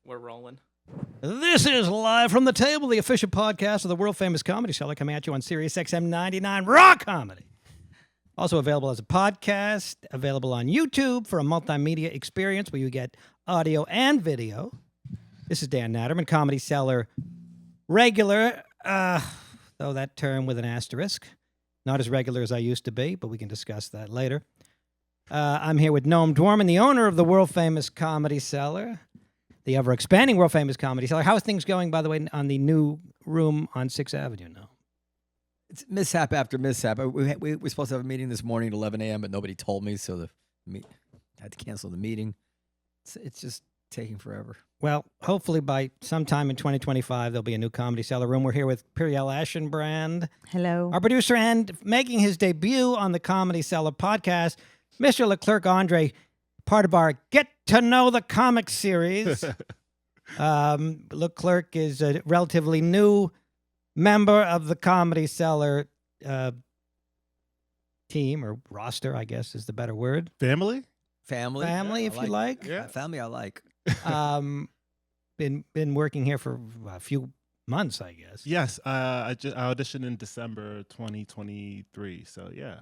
We're rolling. This is Live from the Table, the official podcast of the world-famous Comedy Cellar, coming at you on Sirius XM 99 Raw Comedy. Also available as a podcast, available on YouTube for a multimedia experience where you get audio and video. This is Dan Naturman, Comedy Cellar regular, though that term with an asterisk. Not as regular as I used to be, but we can discuss that later. I'm here with Noam Dwarman, the owner of the world-famous Comedy Cellar, the ever-expanding world-famous Comedy Cellar. How are things going, by the way, on the new room on 6th Avenue now? It's mishap after mishap. We were supposed to have a meeting this morning at 11 a.m., but nobody told me, so had to cancel the meeting. It's just taking forever. Well, hopefully by sometime in 2025, there'll be a new Comedy Cellar room. We're here with Periel Aschenbrand. Hello. Our producer, and making his debut on the Comedy Cellar podcast, Mr. Leclerc Andre, part of our Get to Know the Comic series. Leclerc is a relatively new member of the Comedy Cellar team, or roster, I guess is the better word. Family, if you like. Yeah. Family, I like. Been working here for a few months, I guess. Yes, I auditioned in December 2023. So yeah.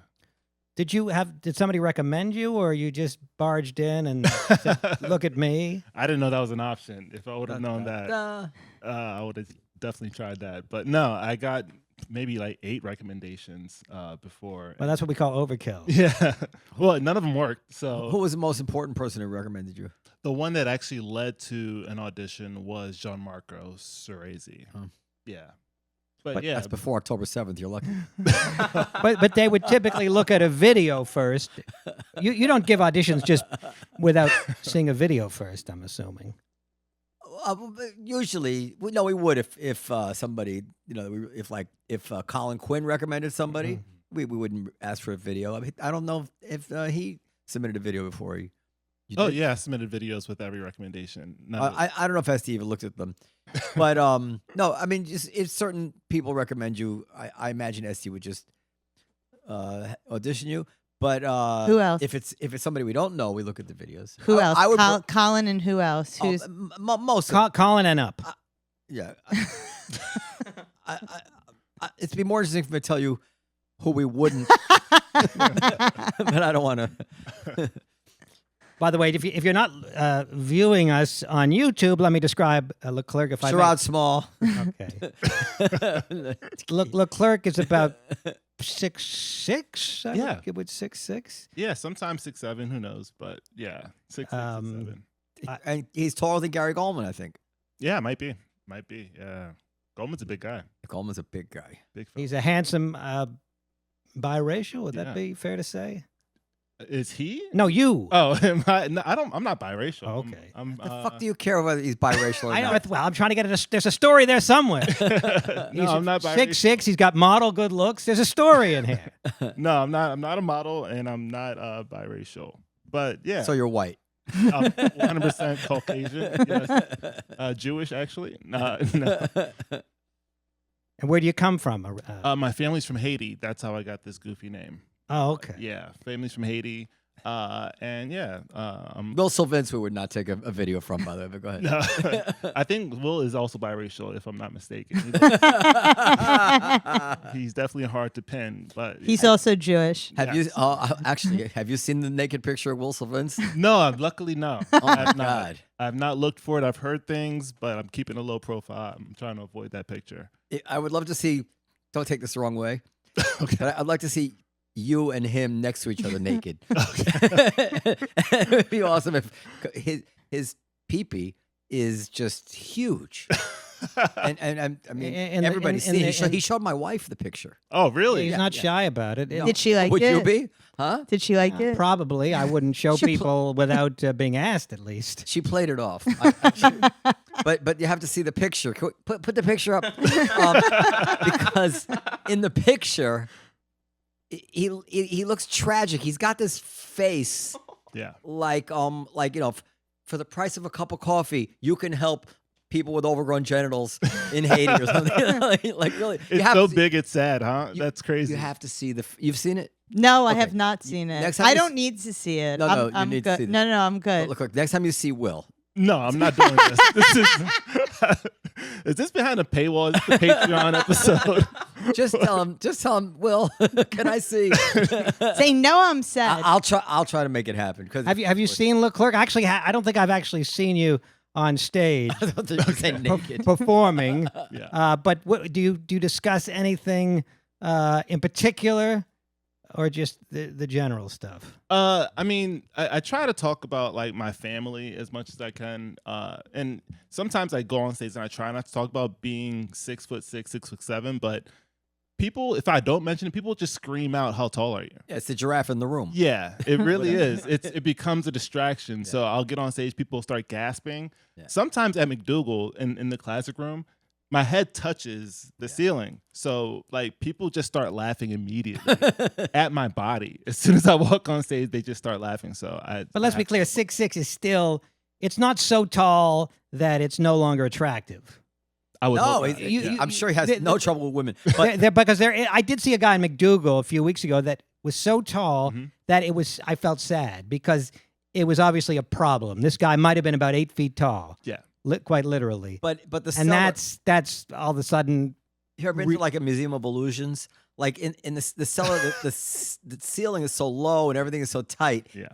Did somebody recommend you, or you just barged in and said, look at me? I didn't know that was an option. If I would have known that, I would have definitely tried that. But no, I got maybe like 8 recommendations before. Well, that's what we call overkill. Yeah. Well, none of them worked. So Who was the most important person who recommended you? the one that actually led to an audition was Gianmarco Cerezi. Huh. Yeah. But But yeah, that's before October 7th. You're lucky. But they would typically look at a video first. You don't give auditions just without seeing a video first, I'm assuming. Usually, we would if somebody, if Colin Quinn recommended somebody, we wouldn't ask for a video. I mean, I don't know if he submitted a video before you did. yeah, I submitted videos with every recommendation. I don't know if ST even looked at them, but no, I mean, just if certain people recommend you, I imagine ST would just audition you. But Who else? If it's somebody we don't know, we look at the videos. Who else? I would Colin and who else? Who's most of Colin and up. yeah. It'd be more interesting for me to tell you who we wouldn't, but I don't want to. By the way, if you're not viewing us on YouTube, let me describe Leclerc. If I Sherrod Small. Okay. Leclerc is about 6'6". Yeah. It would 6'6". Yeah, sometimes 6'7", who knows? But yeah, 6'6", 6'7". And he's taller than Gary Goldman, I think. Yeah, might be. Yeah, Goldman's a big guy. Goldman's a big guy. Big fella. He's a handsome biracial. Would that Yeah. be fair to say? Is he? No, you. Oh, am I? No, I'm not biracial. Oh, okay. I'm The fuck do you care whether he's biracial or I know. not? Well, I'm trying to get it. There's a story there somewhere. no, I'm not biracial. 6'6". He's got model good looks. There's a story in here. No, I'm not. I'm not a model, and I'm not biracial. But yeah, So you're white. 100% Caucasian. Yes. Jewish, actually. No. And where do you come from? My family's from Haiti. That's how I got this goofy name. Oh, okay. Yeah, family's from Haiti. And yeah, Will Sylvince, we would not take a video from, by the way, but go ahead. no, I think Will is also biracial, if I'm not mistaken. He's definitely hard to pin, but He's also Jewish. Have Yes. you actually have you seen the naked picture of Will Sylvince? No, luckily no. Oh my I've not. God. I've not looked for it. I've heard things, but I'm keeping a low profile. I'm trying to avoid that picture. I would love to see. Don't take this the wrong way. Okay. But I'd like to see you and him next to each other naked. Okay. It would be awesome if his pee-pee is just huge. I mean, everybody's seen. He showed my wife the picture. Oh, really? He's not shy about it. No. Did she like Would it? you be? Huh? Did she like it? Probably. I wouldn't show people without being asked, at least. She played it off. But you have to see the picture. Can we put the picture up because in the picture, he looks tragic. He's got this face Yeah. like for the price of a cup of coffee, you can help people with overgrown genitals in Haiti or something. like really, It's so big, it's sad, huh? That's crazy. You have to see you've seen it. No, I Okay. have not seen it. Next time I you don't need to see it. No, I'm you need to good. see this. No, I'm good. Look, next time you see Will, No, I'm not doing this. Is this behind a paywall? Is this the Patreon episode? Just tell him, Will, can I see? Say no, I'm sad. I'll try to make it happen. Have you seen Leclerc? Actually, I don't think I've actually seen you on stage I don't think you say naked. performing. Yeah. But do you discuss anything in particular, or just the general stuff? I mean, I try to talk about like my family as much as I can, and sometimes I go on stage and I try not to talk about being 6'6", 6'7", but people, if I don't mention it, people just scream out, "How tall are you?" Yeah, it's the giraffe in the room. Yeah, it really is. It becomes a distraction. So I'll get on stage, people start gasping. Yeah. Sometimes at McDougal in the classic room, my head touches the ceiling. So like people just start laughing immediately at my body. As soon as I walk on stage, they just start laughing. So But let's be clear, 6'6" is still, it's not so tall that it's no longer attractive. I would No, hope not. I'm sure he has no trouble with women. But Because I did see a guy in McDougal a few weeks ago that was so tall that I felt sad because it was obviously a problem. This guy might have been about 8 feet tall. Yeah. Quite literally. but the And cellar, that's all of a sudden. you ever been to like a museum of illusions? Like in the cellar, the ceiling is so low and everything is so tight. Yeah.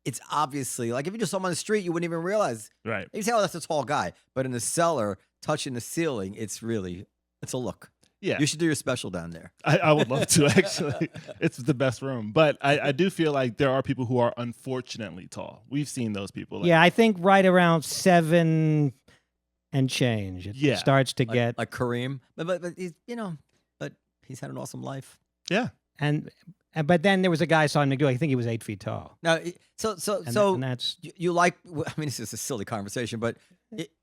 It's obviously like if you just saw him on the street, you wouldn't even realize. Right. You say, "Oh, that's a tall guy," but in the cellar, touching the ceiling, it's a look. Yeah. You should do your special down there. I would love to, actually. It's the best room. But I do feel like there are people who are unfortunately tall. We've seen those people. Like, Yeah, I think right around 7 and change. It starts to get. Like Kareem. But he's, but he's had an awesome life. Yeah. But then there was a guy I saw in McDougal. I think he was 8 feet tall. Now, And that's. you like, I mean, this is a silly conversation, but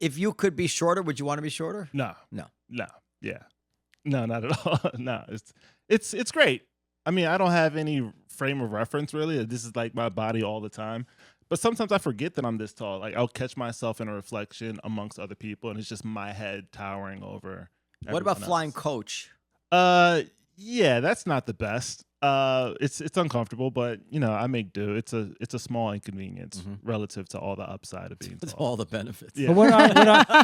if you could be shorter, would you want to be shorter? No. No. Yeah. No, not at all. No. It's great. I mean, I don't have any frame of reference really. This is like my body all the time. But sometimes I forget that I'm this tall. Like I'll catch myself in a reflection amongst other people, and it's just my head towering over. What about everyone flying else. coach? Yeah, that's not the best. It's uncomfortable, but I make do. It's a small inconvenience relative to all the upside of being It's tall. all the benefits. Yeah. But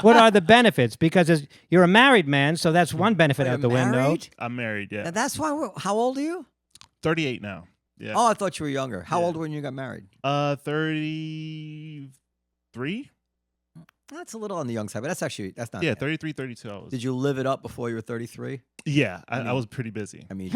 what are the benefits? Because you're a married man, so that's one benefit Are out you the window. married? I'm married. Yeah, Now, that's why. How old are you? 38 now. Yeah. Oh, I thought you were younger. How Yeah. old were when you got married? 33. That's a little on the young side, but that's not. Yeah, bad. 33, 32. I was. Did you live it up before you were 33? Yeah, I mean- was pretty busy. I mean,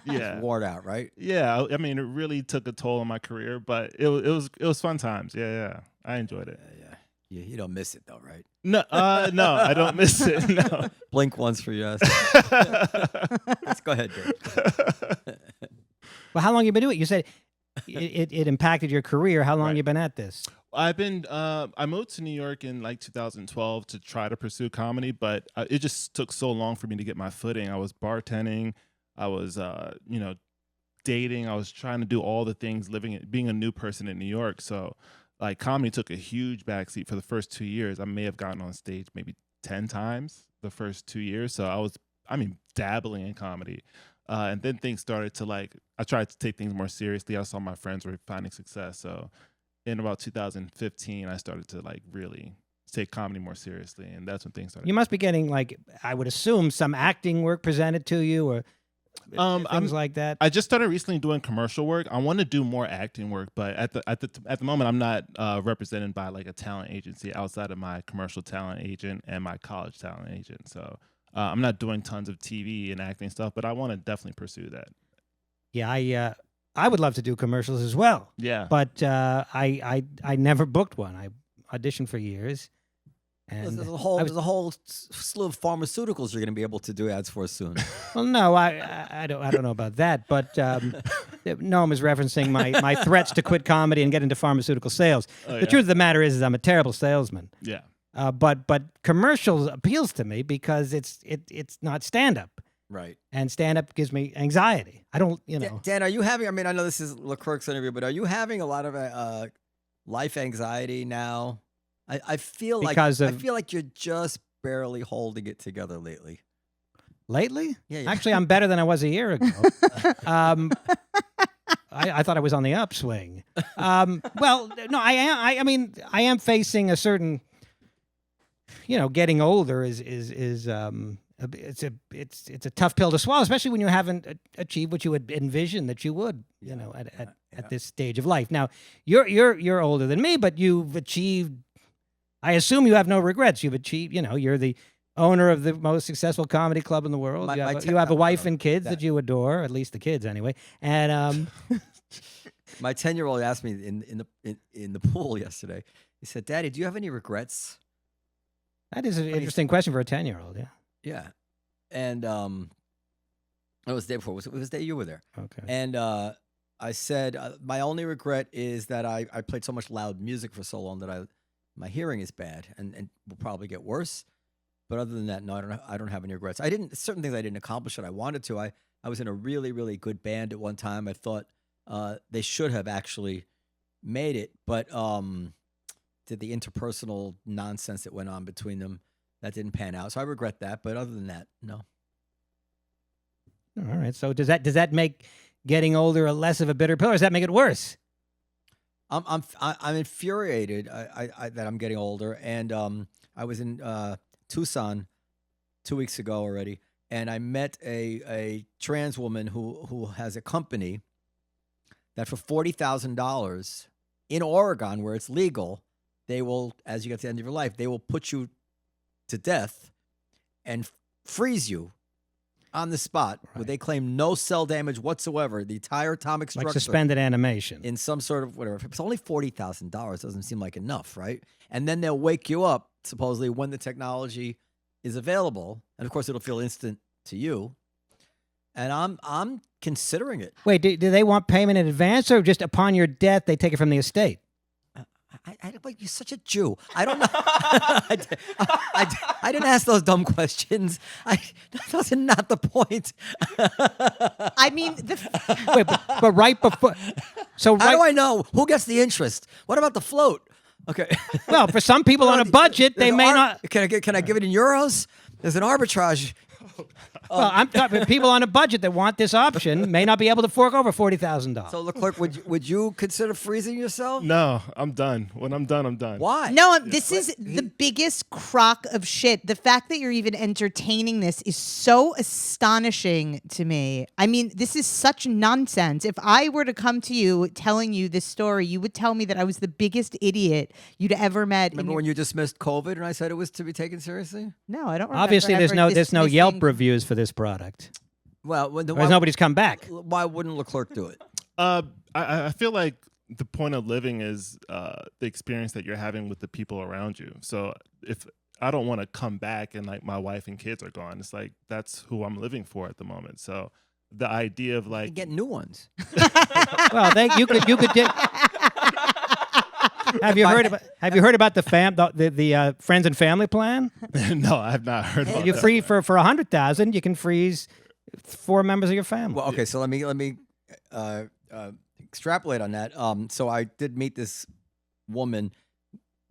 Yeah. wore it out, right? Yeah, I mean, it really took a toll on my career, but it was fun times. Yeah, I enjoyed it. Yeah. You don't miss it though, right? No, no, I don't miss it. No. Blink once for yes. Let's go ahead, Dave. Well, how long you been doing it? You said it impacted your career. How long Right. you been at this? I've been. I moved to New York in like 2012 to try to pursue comedy, but it just took so long for me to get my footing. I was bartending, I was, dating. I was trying to do all the things, being a new person in New York. So, like, comedy took a huge backseat for the first 2 years. I may have gotten on stage maybe 10 times the first 2 years. So I was, dabbling in comedy. And then things started to I tried to take things more seriously. I saw my friends were finding success. So in about 2015, I started to really take comedy more seriously. And that's when things started. You must be getting I would assume some acting work presented to you or things like that. I just started recently doing commercial work. I want to do more acting work, but at the moment, I'm not represented by a talent agency outside of my commercial talent agent and my college talent agent. So I'm not doing tons of TV and acting stuff, but I want to definitely pursue that. Yeah, I would love to do commercials as well. Yeah. But I never booked one. I auditioned for years. And There's a whole slew of pharmaceuticals you're going to be able to do ads for soon. Well, no, I don't know about that, but Noam is referencing my threats to quit comedy and get into pharmaceutical sales. Oh, The truth of the matter is I'm a terrible salesman. Yeah. But commercials appeals to me because it's not stand up, Right. and stand up gives me anxiety. I don't, Dan, are you having? I mean, I know this is Leclerc's interview, but are you having a lot of life anxiety now? I feel Because I of- feel like you're just barely holding it together lately. lately. Yeah. Actually, I'm better than I was a year ago. I thought I was on the upswing. Well, no, I am. I mean, I am facing a certain, getting older is it's a tough pill to swallow, especially when you haven't achieved what you had envisioned that you would, at this stage of life. Now, you're older than me, but you've achieved. I assume you have no regrets. You've achieved. You're the owner of the most successful comedy club in the pool. You have a wife and kids that you adore, at least the kids anyway. And my 10-year-old asked me in the pool yesterday. He said, "Daddy, do you have any regrets?" that is an interesting question for a 10-year-old. Yeah. Yeah, and it was the day before. It was the day you were there. Okay. And I said, my only regret is that I played so much loud music for so long that my hearing is bad and will probably get worse. But other than that, no, I don't have any regrets. Certain things I didn't accomplish that I wanted to. I was in a really, really good band at one time. I thought they should have actually made it, but did the interpersonal nonsense that went on between them, that didn't pan out. So I regret that. But other than that, no. All right. So does that make getting older less of a bitter pill, or does that make it worse? I'm infuriated that I'm getting older, and I was in Tucson 2 weeks ago already, and I met a trans woman who has a company that for $40,000 in Oregon, where it's legal, they will, as you get to the end of your life, they will put you to death and freeze you on the spot, where they claim no cell damage whatsoever, the entire atomic structure. Like suspended animation. In some sort of whatever. If it's only $40,000, doesn't seem like enough, right? And then they'll wake you up, supposedly, when the technology is available. And, of course, it'll feel instant to you. And I'm considering it. Wait, do they want payment in advance, or just upon your death they take it from the estate? Like, you're such a Jew. I don't know. I didn't ask those dumb questions. That's not the point. I mean, Wait, but right before. So how do I know who gets the interest? What about the float? Okay. Well, for some people on a budget, they may not. Can I give it in euros? There's an arbitrage. Well, I'm talking people on a budget that want this option may not be able to fork over $40,000. So, Leclerc, would you consider freezing yourself? No, I'm done. When I'm done, I'm done. Why? no, this is the biggest crock of shit. The fact that you're even entertaining this is so astonishing to me. I mean, this is such nonsense. If I were to come to you telling you this story, you would tell me that I was the biggest idiot you'd ever met. Remember when you dismissed COVID and I said it was to be taken seriously? No, I don't remember. Obviously, there's no dismissing- Yelp reviews for this product. Well, Because nobody's come back. Why wouldn't Leclerc do it? I feel like the point of living is the experience that you're having with the people around you. So if I don't want to come back and like my wife and kids are gone, it's like that's who I'm living for at the moment. So the idea of like Get new ones. Well, you could. Have you heard about the friends and family plan? no, I have not heard about You that. free for $100,000, you can freeze 4 members of your family. Well, okay, so let me extrapolate on that. So I did meet this woman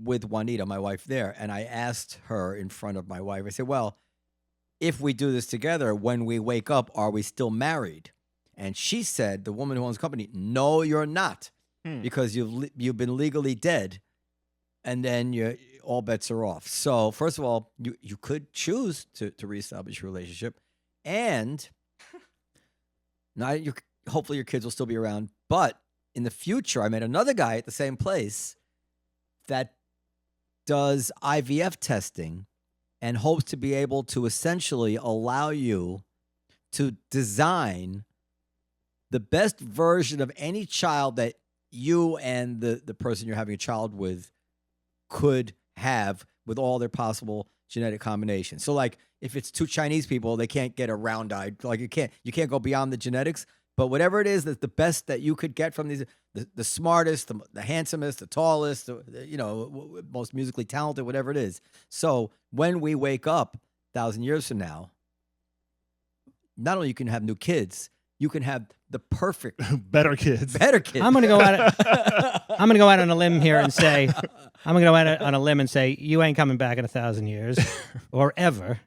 with Juanita, my wife, there, and I asked her in front of my wife. I said, "Well, if we do this together, when we wake up, are we still married?" And she said, the woman who owns the company, "No, you're not, because you've been legally dead, and then all bets are off." So first of all, you could choose to reestablish your relationship, and now hopefully your kids will still be around. But in the future, I met another guy at the same place that does IVF testing and hopes to be able to essentially allow you to design the best version of any child that you and the person you're having a child with could have, with all their possible genetic combinations. So like if it's 2 Chinese people, they can't get a round-eyed, like you can't go beyond the genetics, but whatever it is, that's the best that you could get from these, the smartest, the handsomest, the tallest, most musically talented, whatever it is. So when we wake up 1,000 years from now, not only you can have new kids, you can have the perfect better kids. I'm going to go out on a limb here and say, you ain't coming back in 1,000 years or ever.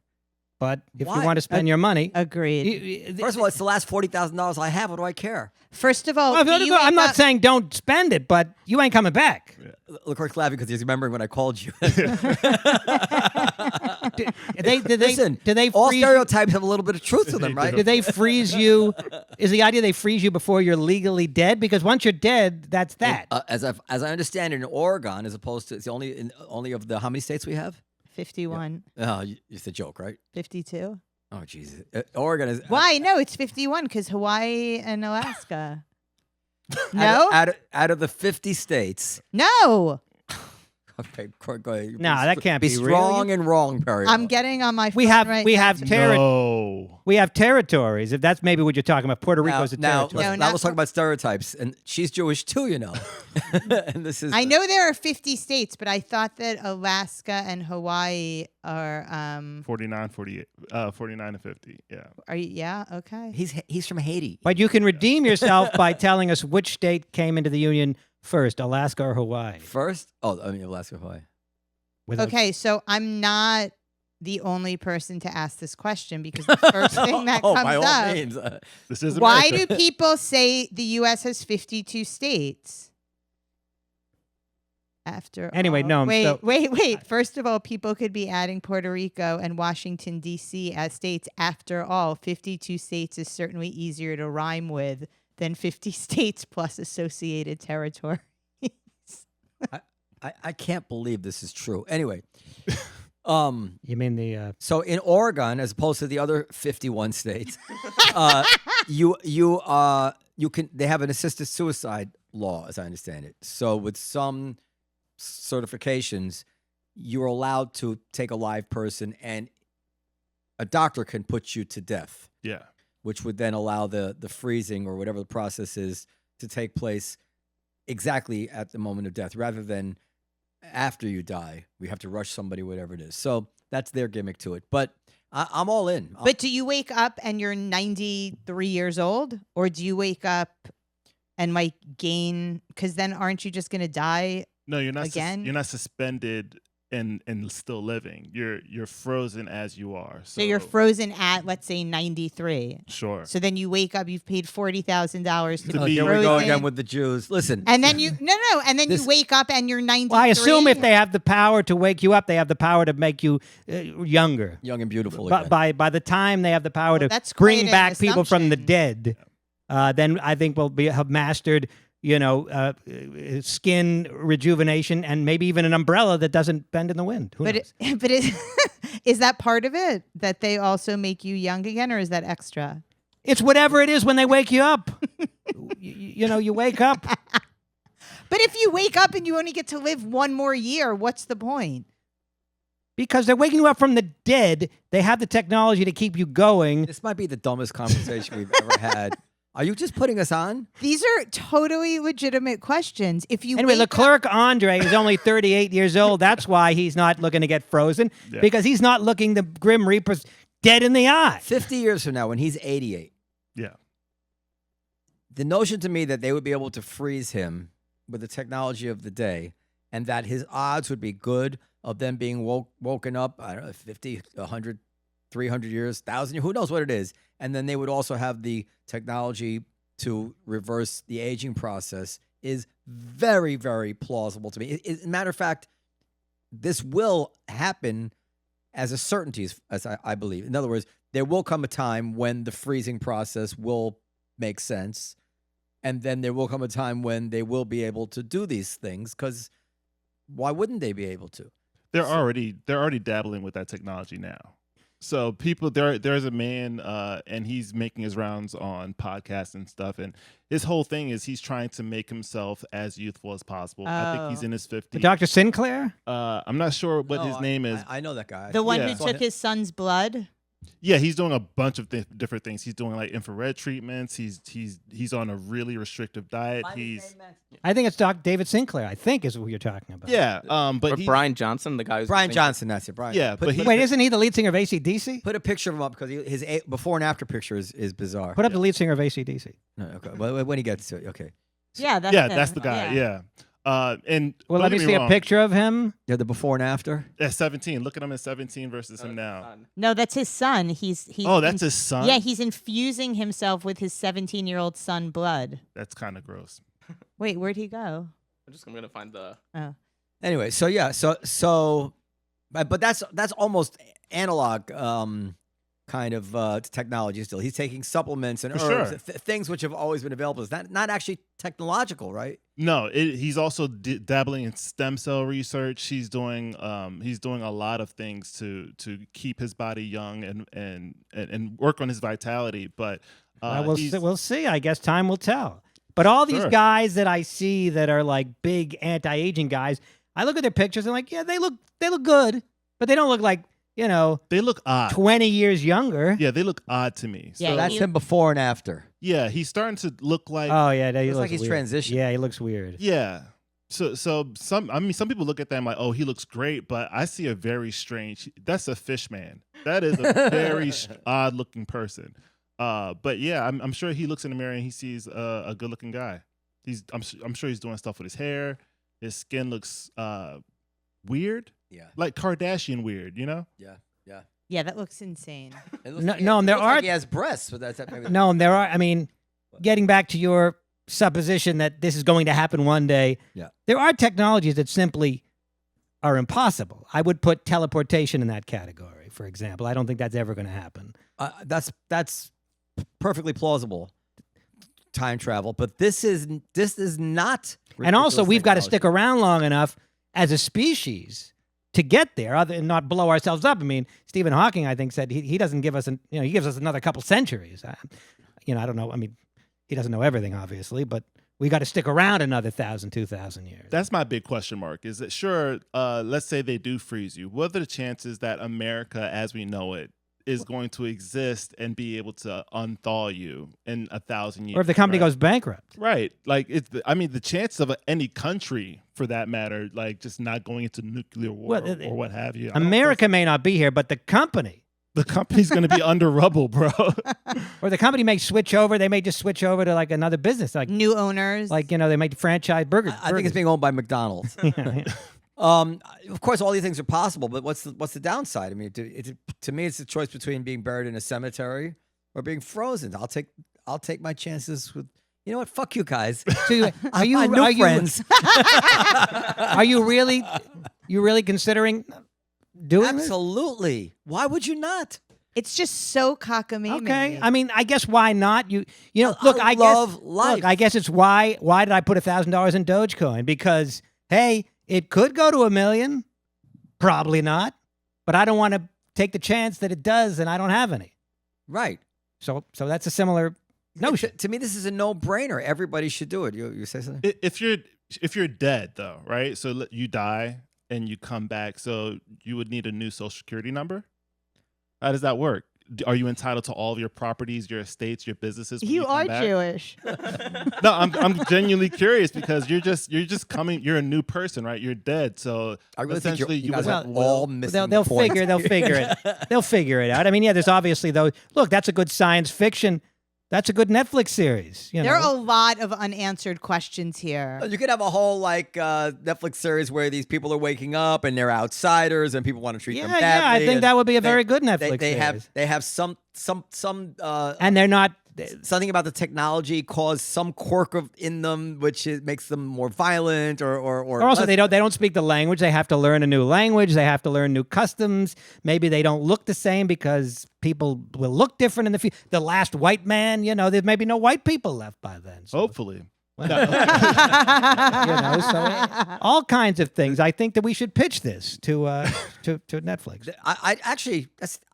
But if Why? you want to spend your money, Agreed. First of all, it's the last $40,000 I have. What do I care? First of all, Well, do you I'm wake not up- saying don't spend it, but you ain't coming back. Leclerc's laughing because he's remembering when I called you. Listen, do they all freeze stereotypes have a little bit of truth to them, right? Do they freeze you? Is the idea they freeze you before you're legally dead? Because once you're dead, that's that. As I understand it, in Oregon, as opposed to it's only of the how many states we have? 51, Oh, it's a joke, right? 52. Oh, Jesus. Oregon is Why? No, it's 51 because Hawaii and Alaska. No, out of the 50 states. no. Okay, go ahead. No, that can't be be real. strong and wrong, Perry. I'm getting on my phone We have right we now. have No. we have territories. If that's maybe what you're talking about, Puerto Rico's a now, territory. No, now not let's talk about stereotypes. And she's Jewish too, you know. And this is I know there are 50 states, but I thought that Alaska and Hawaii are 49, 48, 49 and 50. Yeah. yeah, okay. he's from Haiti. But you can redeem yourself by telling us which state came into the union first, Alaska or Hawaii. First, Alaska, Hawaii. With a- Okay, so I'm not the only person to ask this question because the first thing that comes by all up, means. This is why America. do people say the U.S. has 52 states? After Anyway, all, no, wait. so- First of all, people could be adding Puerto Rico and Washington D.C. as states. After all, 52 states is certainly easier to rhyme with than 50 states plus associated territory. I can't believe this is true. Anyway, You mean the so in Oregon, as opposed to the other 51 states, you can they have an assisted suicide law, as I understand it. So with some certifications, you're allowed to take a live person, and a doctor can put you to death, Yeah. which would then allow the freezing or whatever the process is to take place exactly at the moment of death, rather than after you die. We have to rush somebody, whatever it is. So that's their gimmick to it. But I'm all in. But do you wake up and you're 93 years old, or do you wake up and like gain? Because then aren't you just gonna die? No, you're not. Again? You're not suspended and still living. You're frozen as you are. So you're frozen at, let's say, 93. Sure. So then you wake up, you've paid $40,000 to To Oh, be be here we frozen. go again with the Jews. Listen, And then you and then This- you wake up and you're 93. Well, I assume if they have the power to wake you up, they have the power to make you younger. young and beautiful But again. by the time they have the power to that's bring quite an back people from the assumption. dead, then I think we'll have mastered, skin rejuvenation and maybe even an umbrella that doesn't bend in the wind. Who knows? Is that part of it, that they also make you young again, or is that extra? It's whatever it is when they wake you up. You wake up. But if you wake up and you only get to live one more year, what's the point? Because they're waking you up from the dead. They have the technology to keep you going. This might be the dumbest conversation we've ever had. Are you just putting us on? These are totally legitimate questions. If you Anyway, wake up- Leclerc Andre is only 38 years old. That's why he's not looking to get frozen, Yeah. because he's not looking the Grim Reapers dead in the eye. 50 years from now, when he's 88, Yeah. the notion to me that they would be able to freeze him with the technology of the day, and that his odds would be good of them being woken up, I don't know, 50, 100, 300 years, 1,000 years, who knows what it is. And then they would also have the technology to reverse the aging process, is very, very plausible to me. As a matter of fact, this will happen as a certainty, as I believe. In other words, there will come a time when the freezing process will make sense. And then there will come a time when they will be able to do these things, because why wouldn't they be able to? They're already dabbling with that technology now. So people, there's a man, and he's making his rounds on podcasts and stuff, and his whole thing is he's trying to make himself as youthful as possible. I think he's in his 50s. Dr. Sinclair? I'm not sure what his name is. I know that guy. the one Yeah. who took his son's blood. Yeah, he's doing a bunch of different things. He's doing like infrared treatments. He's on a really restrictive diet. I think it's Dr. David Sinclair, I think is who you're talking about. Yeah, but Or he, Brian Johnson, the guy who's Brian Johnson, that's it. Brian. Yeah, but he- Wait, isn't he the lead singer of AC/DC? Put a picture of him up, because his before and after picture is bizarre. Put up the lead singer of AC/DC. No, okay. Well, when he gets to it, okay. Yeah, that's yeah, him. that's the guy. Yeah. And Well, don't let me get see a wrong, picture of him. Yeah, the before and after. At 17, look at him at 17 versus him now. No, that's his son. He's Oh, that's his son? Yeah, he's infusing himself with his 17-year-old son blood. That's kind of gross. Wait, where'd he go? I'm gonna find the. Oh. Anyway, so yeah, but that's almost analog kind of technology still. He's taking supplements and For herbs, sure. things which have always been available. It's not actually technological, right? No, he's also dabbling in stem cell research. He's doing a lot of things to keep his body young and work on his vitality. But We'll see. I guess time will tell. But all these Sure. guys that I see that are like big anti-aging guys, I look at their pictures and like, yeah, they look good, but they don't look like, they look odd. 20 years younger. Yeah, they look odd to me. Yeah, So, That's him before and after. yeah, he's starting to look like Oh yeah, he Looks looks like he's weird. transitioned. Yeah, he looks weird. yeah. So some people look at them like, oh, he looks great, but I see a very strange. That's a fish man. That is a very odd looking person. But yeah, I'm sure he looks in the mirror and he sees a good looking guy. I'm sure he's doing stuff with his hair. His skin looks weird, Yeah, like Kardashian weird, you know? yeah. Yeah, that looks insane. It looks No, like no, it and there looks like are- he has breasts, but that's maybe No, and there are. I mean, getting back to your supposition that this is going to happen one day. Yeah. There are technologies that simply are impossible. I would put teleportation in that category, for example. I don't think that's ever going to happen. That's perfectly plausible. Time travel, but this is not. And also, ridiculous we've got to technology. stick around long enough as a species to get there, other than not blow ourselves up. I mean, Stephen Hawking, I think, said he doesn't give us he gives us another couple centuries. I don't know. I mean, he doesn't know everything, obviously, but we got to stick around another 1,000, 2,000 years. That's my big question mark. Is that sure? Let's say they do freeze you. What are the chances that America, as we know it, is going to exist and be able to unthaw you in 1,000 years? Or if the company right? goes bankrupt. Right. Like the chances of any country, for that matter, like just not going into nuclear war Well, or what have you. I don't America may not be here, but the company's the company's going to be under rubble, bro. or the company may switch over. They may just switch over to like another business, like New owners. they make franchise burgers. I think it's being owned by McDonald's. Of course, all these things are possible, but what's the downside? I mean, to me, it's a choice between being buried in a cemetery or being frozen. I'll take my chances with. You know what? Fuck you guys. So are you I know friends. Are you really considering doing this? Absolutely. Why would you not? It's just so cockamamie. Okay. I mean, I guess why not? Look, I love life. Look, I guess it's why did I put $1,000 in Dogecoin? Because hey, it could go to $1 million. Probably not. But I don't want to take the chance that it does and I don't have any. Right. So that's a similar notion. To me, this is a no-brainer. Everybody should do it. You say something? If you're dead though, right? So you die and you come back, so you would need a new social security number. How does that work? Are you entitled to all of your properties, your estates, your businesses? When You come are back? Jewish. No, I'm genuinely curious because you're just coming. You're a new person, right? You're dead, so I really think essentially you guys would are have all will. missing They'll the point. figure it. They'll figure it out. I mean, yeah, there's obviously though. Look, that's a good science fiction. That's a good Netflix series. There are a lot of unanswered questions here. You could have a whole Netflix series where these people are waking up and they're outsiders and people want to treat them badly. Yeah, I think and that would be a they- very good Netflix They series. have some And they're not. something about the technology caused some quirk in them which makes them more violent or Also, less- they don't speak the language. They have to learn a new language. They have to learn new customs. Maybe they don't look the same because people will look different in the future. The last white man, there may be no white people left by then. So, Hopefully. so all kinds of things. I think that we should pitch this to Netflix.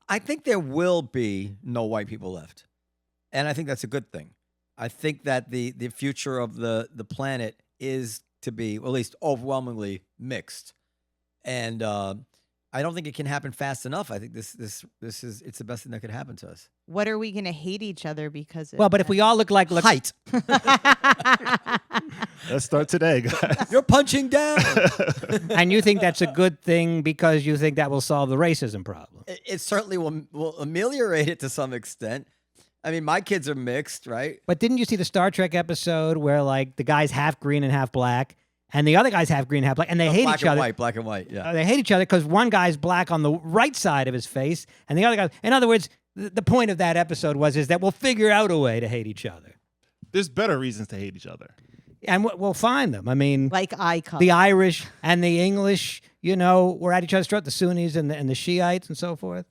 I think there will be no white people left. And I think that's a good thing. I think that the future of the planet is to be, or at least overwhelmingly, mixed. And I don't think it can happen fast enough. I think it's the best thing that could happen to us. What are we going to hate each other because of? Well, but if we all look like Height. Let's start today, guys. You're punching down. and you think that's a good thing because you think that will solve the racism problem. It certainly will ameliorate it to some extent. I mean, my kids are mixed, right? But didn't you see the Star Trek episode where like the guy's half green and half black, and the other guy's half green, half black, and they hate black each and other. white, black and white. Yeah. They hate each other because one guy's black on the right side of his face, and the other guy. In other words, the point of that episode is that we'll figure out a way to hate each other, There's better reasons to hate each other. and we'll find them. I mean, Like eye color. the Irish and the English, we're at each other's throat. The Sunnis and the Shiites and so forth.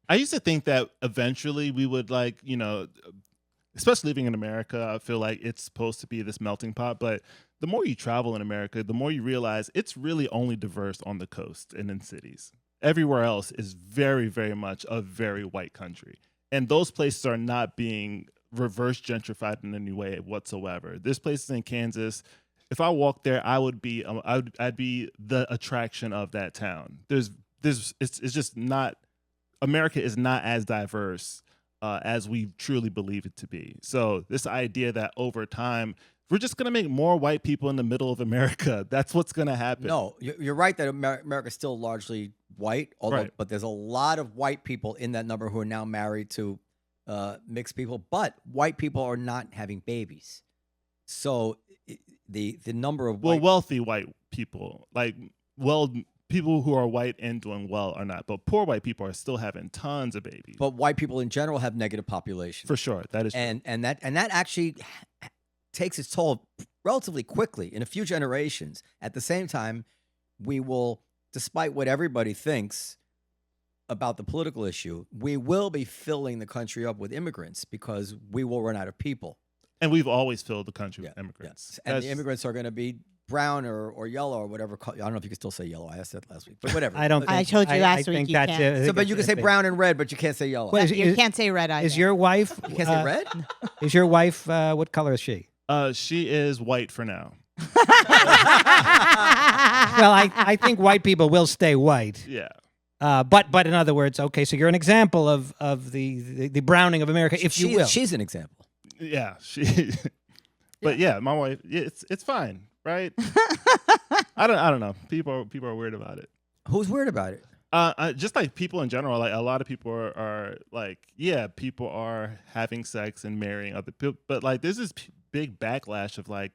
I used to think that eventually we would especially living in America, I feel like it's supposed to be this melting pot. But the more you travel in America, the more you realize it's really only diverse on the coast and in cities. Everywhere else is very, very much a very white country. And those places are not being reverse gentrified in any way whatsoever. There's places in Kansas. If I walked there, I'd be the attraction of that town. It's just not. America is not as diverse as we truly believe it to be. So this idea that over time we're just going to make more white people in the middle of America, that's what's going to happen. No, you're right that America's still largely white, but there's a lot of white people in that number who are now married to mixed people. But white people are not having babies, so the number of wealthy white people, people who are white and doing well are not, but poor white people are still having tons of babies. But white people in general have negative population. For sure, that is true. And that actually takes its toll relatively quickly in a few generations. At the same time, we will, despite what everybody thinks about the political issue, we will be filling the country up with immigrants because we will run out of people. And we've always filled the country with immigrants. And the immigrants are going to be brown or yellow or whatever. I don't know if you can still say yellow. I asked that last week, but whatever. I don't. Think, I told you last I week think you that's can't. it. So, but you can say brown and red, but you can't say yellow. Well, You can't say red either. Is your wife? You can't say red? Is your wife? What color is she? She is white for now. Well, I think white people will stay white. Yeah. But in other words, okay, so you're an example of the browning of America, if you will. She's an example. Yeah, but yeah, my wife. It's fine, right? I don't know. People are weird about it. Who's weird about it? Just like people in general, like a lot of people are like, yeah, people are having sex and marrying other people, but like there's this big backlash of like,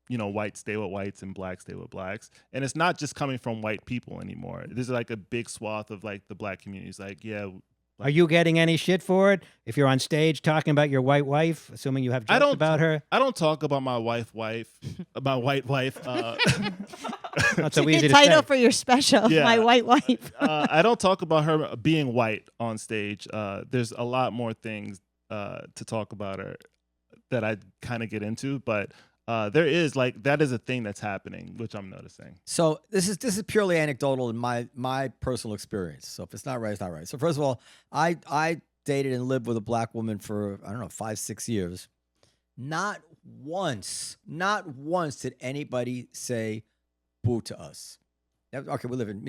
whites stay with whites and blacks stay with blacks, and it's not just coming from white people anymore. There's like a big swath of like the black communities, like, yeah. Are you getting any shit for it if you're on stage talking about your white wife, assuming you have jokes about her? I don't talk about my white wife. Not so It's a easy good to title say. for your special, Yeah. My White Wife. I don't talk about her being white on stage. There's a lot more things to talk about her that I kind of get into, but there is that is a thing that's happening, which I'm noticing. So this is purely anecdotal in my personal experience. So if it's not right, it's not right. So first of all, I dated and lived with a black woman for 5-6 years. Not once did anybody say boo to us. Okay, we live in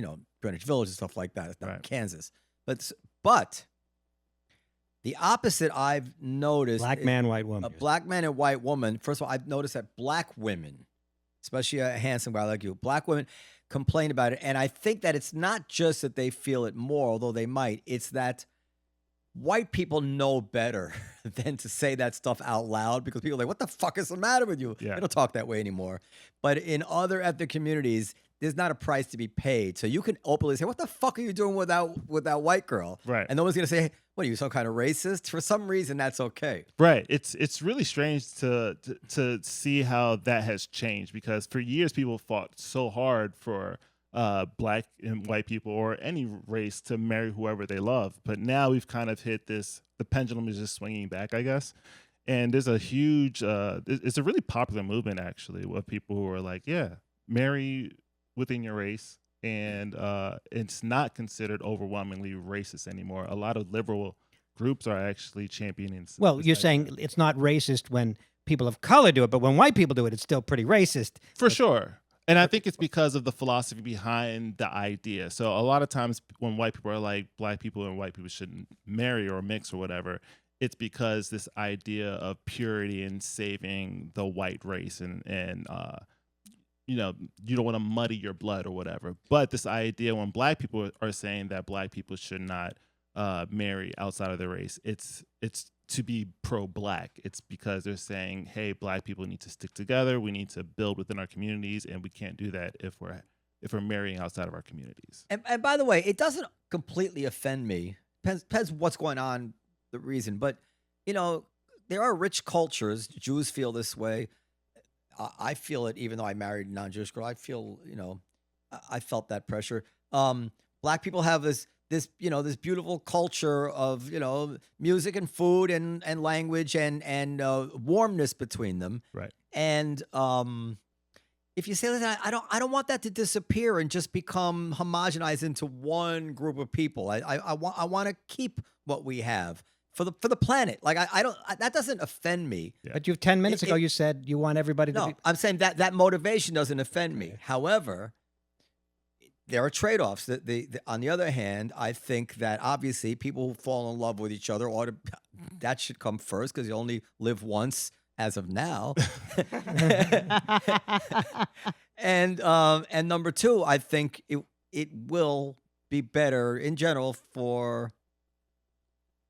Greenwich Village and stuff like that. It's not Right. Kansas, but the opposite I've noticed. Black man, white A woman. black man and white woman. First of all, I've noticed that black women, especially a handsome guy like you, black women complain about it. And I think that it's not just that they feel it more, although they might. It's that white people know better than to say that stuff out loud because people are like, what the fuck is the matter with you? Yeah. They don't talk that way anymore. But in other ethnic communities, there's not a price to be paid. So you can openly say, what the fuck are you doing with that white girl? Right. And no one's going to say, what are you, some kind of racist? For some reason, that's okay. Right. It's really strange to see how that has changed, because for years people fought so hard for black and white people or any race to marry whoever they love. But now we've kind of hit this, the pendulum is just swinging back, I guess. And there's a huge, it's a really popular movement actually of people who are like, yeah, marry within your race. And it's not considered overwhelmingly racist anymore. A lot of liberal groups are actually championing. Well, this you're idea. saying it's not racist when people of color do it, but when white people do it, it's still pretty racist. For sure. And I think it's because of the philosophy behind the idea. So a lot of times when white people are like black people and white people shouldn't marry or mix or whatever, it's because this idea of purity and saving the white race and you don't want to muddy your blood or whatever. But this idea when black people are saying that black people should not marry outside of their race, it's to be pro-black. It's because they're saying, hey, black people need to stick together. We need to build within our communities, and we can't do that if we're marrying outside of our communities. And by the way, it doesn't completely offend me. Depends what's going on, the reason. But, there are rich cultures. Jews feel this way. I feel it, even though I married a non-Jewish girl. I feel, I felt that pressure. Black people have this beautiful culture of, music and food and language and warmness between them. Right. And if you say, listen, I don't want that to disappear and just become homogenized into one group of people. I want to keep what we have for the planet. Like I don't, that doesn't offend me. Yeah. But 10 minutes ago, you said you want everybody to No, be. I'm saying that motivation doesn't offend me. Okay. However, there are trade-offs. On the other hand, I think that obviously people who fall in love with each other that should come first, because you only live once as of now. And number two, I think it will be better in general for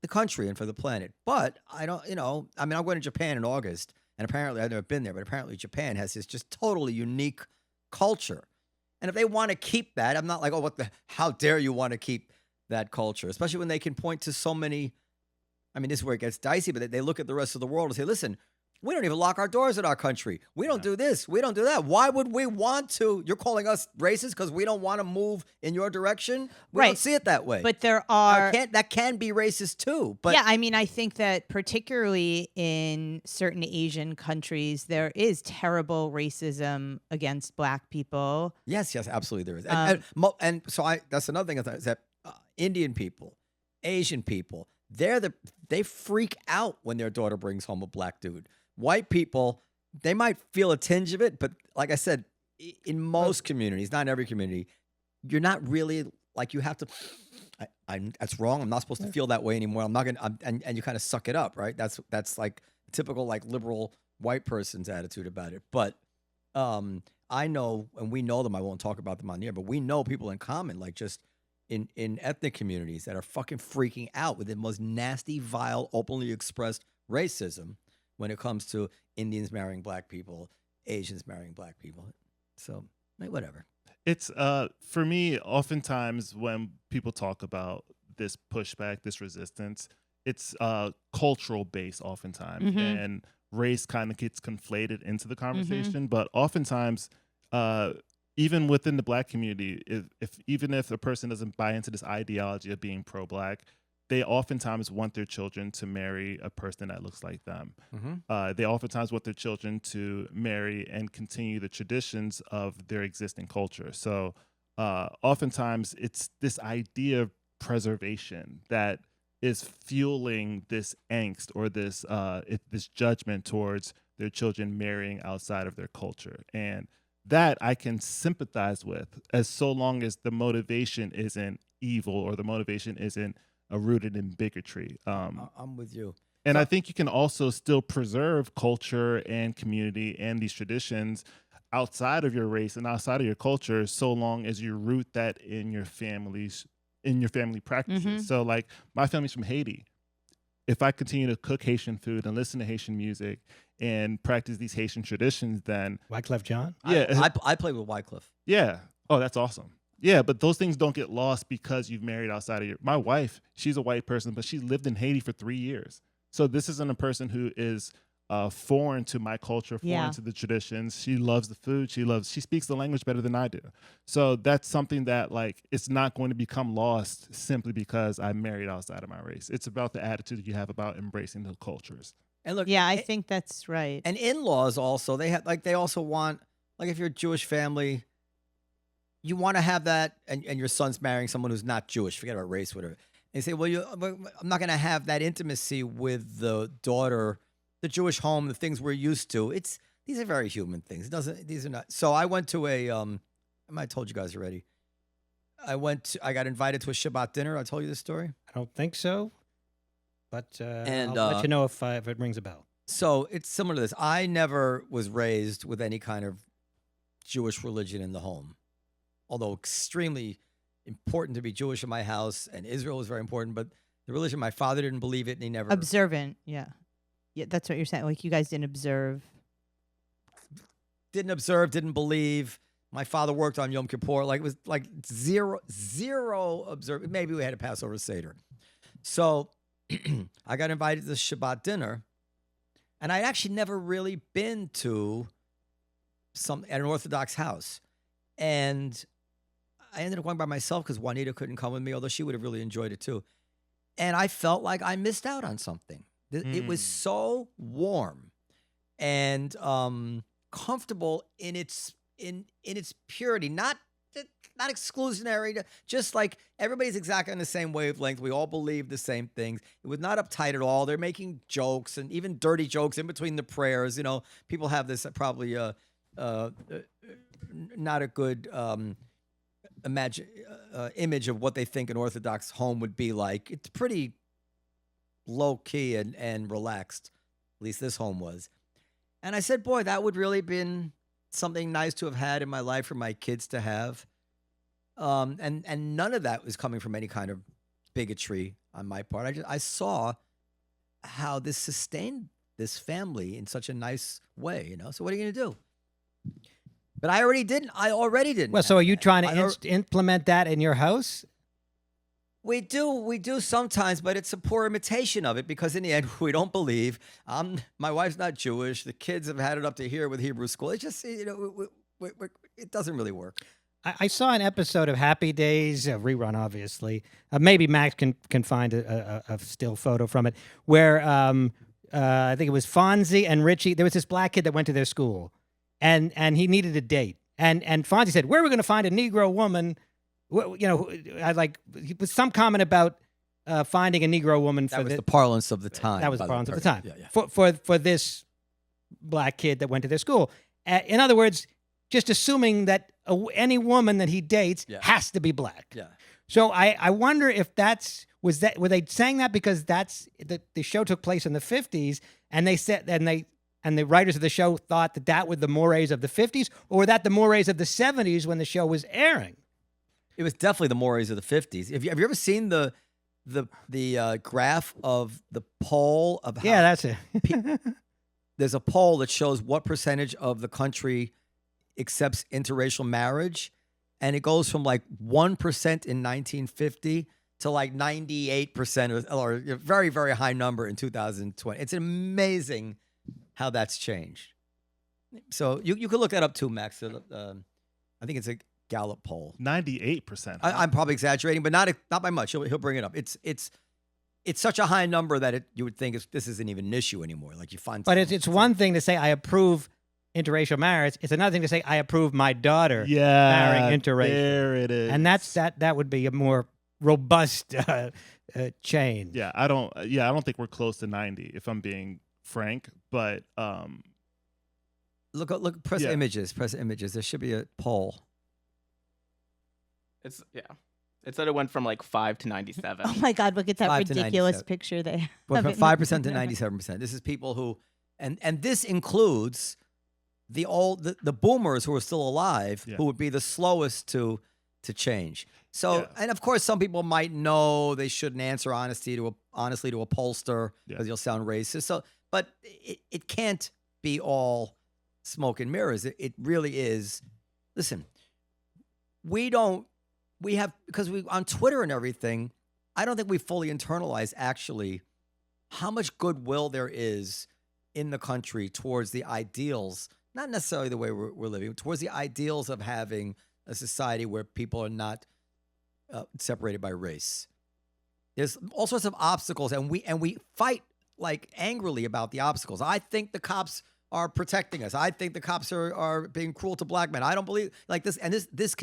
the country and for the planet. But I don't, I'm going to Japan in August, and apparently I've never been there, but apparently Japan has this just totally unique culture. And if they want to keep that, I'm not like, how dare you want to keep that culture, especially when they can point to so many. I mean, this is where it gets dicey, but they look at the rest of the world and say, listen, we don't even lock our doors in our country. We don't do this. We don't do that. Why would we want to? You're calling us racist because we don't want to move in your direction? We don't see it that way. But there are... That can be racist too. But yeah, I mean, I think that particularly in certain Asian countries, there is terrible racism against black people. Yes, absolutely there is. And so that's another thing is that Indian people, Asian people, they freak out when their daughter brings home a black dude. White people, they might feel a tinge of it, but like I said, in most communities, not in every community, you're not really like, you have to. That's wrong. I'm not supposed to feel that way anymore. I'm not gonna. And you kind of suck it up, right? That's like typical like liberal white person's attitude about it. But I know, and we know them. I won't talk about them on the air, but we know people in common, like just in ethnic communities, that are fucking freaking out with the most nasty, vile, openly expressed racism when it comes to Indians marrying black people, Asians marrying black people. So, whatever. It's for me, oftentimes when people talk about this pushback, this resistance, it's cultural based oftentimes, and race kind of gets conflated into the conversation. But oftentimes, even within the black community, even if a person doesn't buy into this ideology of being pro-black, they oftentimes want their children to marry a person that looks like them. They oftentimes want their children to marry and continue the traditions of their existing culture. So oftentimes it's this idea of preservation that is fueling this angst or this judgment towards their children marrying outside of their culture. And that I can sympathize with, as so long as the motivation isn't evil or the motivation isn't rooted in bigotry. I'm with you. And I think you can also still preserve culture and community and these traditions outside of your race and outside of your culture, so long as you root that in your family practices. So like, my family's from Haiti. If I continue to cook Haitian food and listen to Haitian music and practice these Haitian traditions, then Wyclef Jean? yeah, I play with Wyclef. Yeah. Oh, that's awesome. Yeah, but those things don't get lost because you've married outside of my wife, she's a white person, but she lived in Haiti for 3 years. So this isn't a person who is foreign to my culture, foreign to the traditions. She loves the food. She speaks the language better than I do. So that's something that, like, it's not going to become lost simply because I married outside of my race. It's about the attitude you have about embracing the cultures. And look, Yeah, I think that's right. and in-laws also, they also want, like, if you're a Jewish family, you want to have that, and your son's marrying someone who's not Jewish, forget about race, whatever. And you say, well, I'm not going to have that intimacy with the daughter, the Jewish home, the things we're used to. These are very human things. These are not. So I went to I might have told you guys already. I got invited to a Shabbat dinner. I told you this story. I don't think so, but And, I'll let you know if it rings a bell. So it's similar to this. I never was raised with any kind of Jewish religion in the home, although extremely important to be Jewish in my house, and Israel was very important. But The religion, my father didn't believe it, and he never. Observant. Yeah. Yeah, that's what you're saying. Like you guys didn't observe. Didn't observe, didn't believe. My father worked on Yom Kippur. Like it was like zero observe. Maybe we had a Passover Seder. So I got invited to the Shabbat dinner, and I'd actually never really been to at an Orthodox house. And I ended up going by myself because Juanita couldn't come with me, although she would have really enjoyed it too. And I felt like I missed out on something. It was so warm and comfortable in its purity, not exclusionary, just like everybody's exactly on the same wavelength. We all believe the same things. It was not uptight at all. They're making jokes and even dirty jokes in between the prayers. You know, people have this probably not a good image of what they think an Orthodox home would be like. It's pretty low key and relaxed. At least this home was. And I said, boy, that would really been something nice to have had in my life for my kids to have. And none of that was coming from any kind of bigotry on my part. I saw how this sustained this family in such a nice way, you know. So what are you going to do? But I already didn't. Well, so are you trying to implement that in your house? We do sometimes, but it's a poor imitation of it because in the end, we don't believe. My wife's not Jewish. The kids have had it up to here with Hebrew school. It's just, you know, it doesn't really work. I saw an episode of Happy Days, a rerun, obviously. Maybe Max can find a still photo from it, where I think it was Fonzie and Richie. There was this black kid that went to their school, and he needed a date. And Fonzie said, "Where are we going to find a Negro woman?" You know, with some comment about finding a Negro woman. That was the parlance of the time. That was the parlance of the time. Yeah. For this black kid that went to their school. In other words, just assuming that any woman that he dates has to be black. Yeah. So I wonder if were they saying that because the show took place in the 50s and they said and the writers of the show thought that were the mores of the 50s, or were that the mores of the 70s when the show was airing? It was definitely the mores of the 50s. Have you ever seen the graph of the poll of how that's it. There's a poll that shows what percentage of the country accepts interracial marriage, and it goes from like 1% in 1950 to like 98% or a very, very high number in 2020. It's amazing how that's changed. So you could look that up too, Max. I think it's a Gallup poll. 98%. I'm probably exaggerating, but not by much. He'll bring it up. It's such a high number that you would think this isn't even an issue anymore. Like you find, but it's one thing to say I approve interracial marriage. It's another thing to say I approve my daughter marrying interracial. There it is. And that would be a more robust change. Yeah, I don't think we're close to 90 if I'm being frank, but look press images. There should be a poll. It said it went from like 5 to 97. Oh my God! Look at that ridiculous picture they have. Well, from 5% to 97%. This is people who, and this includes the boomers who are still alive, who would be the slowest to change. So, and of course, some people might know they shouldn't answer honestly to a pollster because you'll sound racist. So, but it can't be all smoke and mirrors. It really is. Listen, because we on Twitter and everything, I don't think we fully internalize actually how much goodwill there is in the country towards the ideals, not necessarily the way we're living, towards the ideals of having a society where people are not separated by race. There's all sorts of obstacles, and we fight like angrily about the obstacles. I think the cops are protecting us. I think the cops are being cruel to black men. I don't believe like this, and this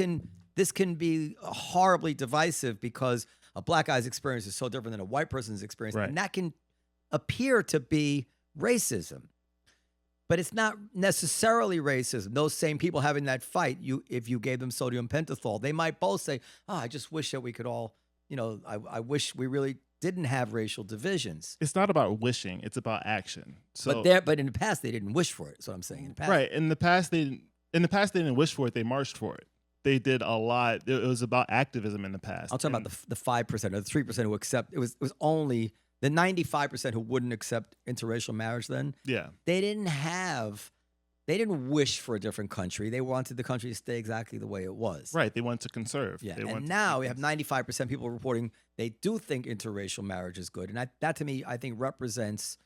can be horribly divisive because a black guy's experience is so different than a white person's experience, and that can appear to be racism. But it's not necessarily racism. Those same people having that fight, if you gave them sodium pentothal, they might both say, "Oh, I just wish that we could all, I wish we really didn't have racial divisions." It's not about wishing; it's about action. So, but in the past, they didn't wish for it. That's what I'm saying. In the past, right? In the past, they didn't wish for it; they marched for it. they did a lot. It was about activism in the past. I'm talking about the 5% or the 3% who accept. It was only the 95% who wouldn't accept interracial marriage. Then Yeah. they didn't wish for a different country. They wanted the country to stay exactly the way it was. Right. They want to conserve. Yeah. They want And to now keep we have things- 95% people reporting they do think interracial marriage is good, and that to me I think represents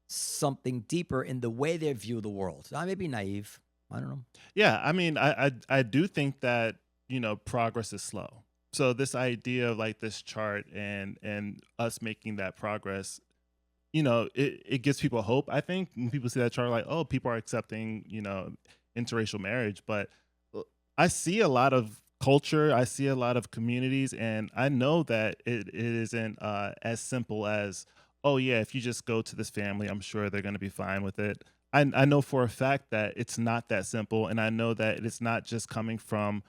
something deeper in the way they view the world. I may be naive. I don't know. Yeah, I mean, I do think that, you know, progress is slow. So this idea of like this chart and us making that progress, you know, it gives people hope. I think when people see that chart, like, oh, people are accepting, you know, interracial marriage. But I see a lot of culture. I see a lot of communities, and I know that it isn't as simple as, oh yeah, if you just go to this family, I'm sure they're going to be fine with it. I know for a fact that it's not that simple, and I know that it's not just coming from,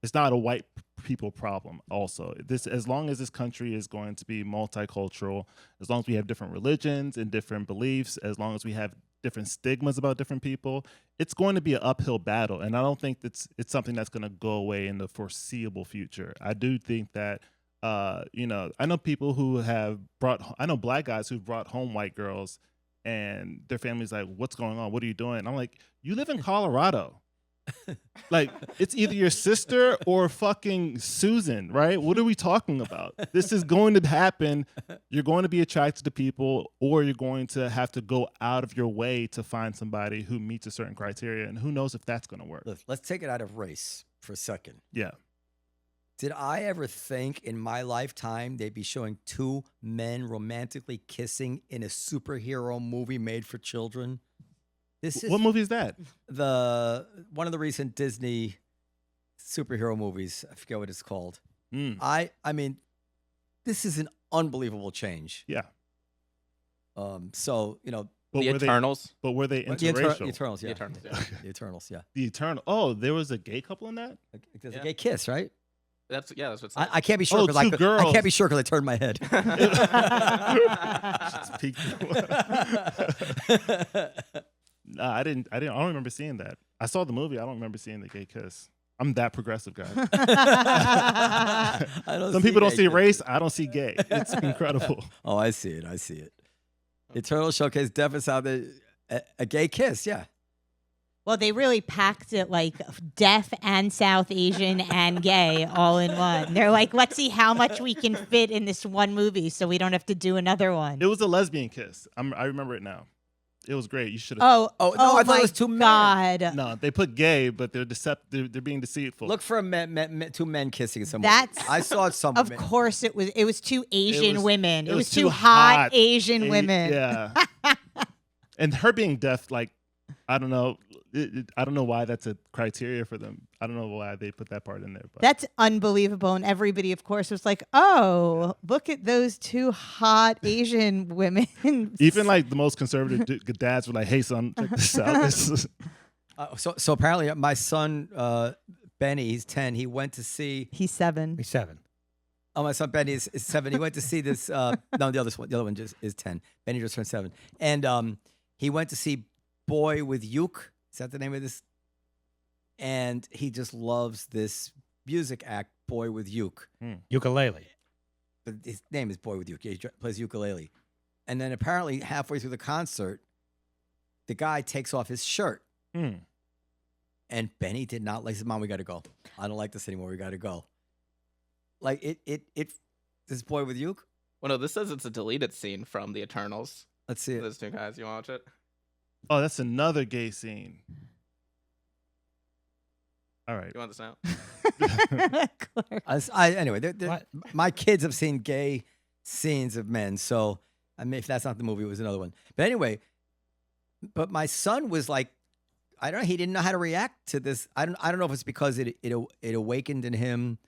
it's not a white people problem. Also, as long as this country is going to be multicultural, as long as we have different religions and different beliefs, as long as we have different stigmas about different people, it's going to be an uphill battle. And I don't think it's something that's going to go away in the foreseeable future. I do think that, you know, I know people who I know black guys who've brought home white girls, and their family's like, what's going on? What are you doing? And I'm like, you live in Colorado. Like, it's either your sister or fucking Susan, right? What are we talking about? This is going to happen. You're going to be attracted to people, or you're going to have to go out of your way to find somebody who meets a certain criteria. And who knows if that's going to work. Let's take it out of race for a second. Yeah. Did I ever think in my lifetime they'd be showing two men romantically kissing in a superhero movie made for children? This is What movie is that? one of the recent Disney superhero movies. I forget what it's called. Mm, I mean, this is an unbelievable change. yeah. So you know, But The were Eternals. They the interracial? Eternals, yeah, The Eternals, yeah. the Eternals, yeah. The Eternal. Oh, there was a gay couple in that? There's Yeah. a gay kiss, right? That's what's I can't be sure Oh, because two girls. I can't be sure because I turned my head. Just peeked. Nah, I don't remember seeing that. I saw the movie. I don't remember seeing the gay kiss. I'm that progressive guy. Some people don't see race. I don't see gay. It's incredible. Oh, I see it. I see it. Eternal Showcase definitely out there. A gay kiss, yeah. Well, they really packed it like deaf and South Asian and gay all in one. They're like, let's see how much we can fit in this one movie so we don't have to do another one. It was a lesbian kiss. I remember it now. It was great. You should have. Oh, no, I thought it was two men. God. No, they put gay, but they're They're being deceitful. Look for two men kissing someone. That's- I saw it some. Of course it was. It was two Asian was- women. It it was was two too hot hot. Asian women. Yeah. And her being deaf, like, I don't know. I don't know why that's a criteria for them. I don't know why they put that part in there. But That's unbelievable. And everybody, of course, was like, oh, look at those two hot Asian women. even like the most conservative dads were like, "Hey, son, check this out." This is- So apparently, my son Benny, he's 10. He went to see. He's 7. He's 7. Oh, my son Benny is 7. He went to see this. No, the other one just is 10. Benny just turned 7, and he went to see Boy with Uke. Is that the name of this? And he just loves this music act, Boy with Uke. Ukulele. But his name is Boy with Uke. He plays ukulele. And then apparently halfway through the concert, the guy takes off his shirt. Hmm. And Benny did not like. He said, "Mom, we got to go. I don't like this anymore. We got to go." Like this Boy with Uke. Well, no, this says it's a deleted scene from the Eternals. Let's see it. Those two guys, you want to watch it? Oh, that's another gay scene. All right. You want this now? Anyway, What? my kids have seen gay scenes of men, so I mean, if that's not the movie, it was another one. But anyway, but my son was like, I don't know, he didn't know how to react to this. I don't know if it's because it awakened in him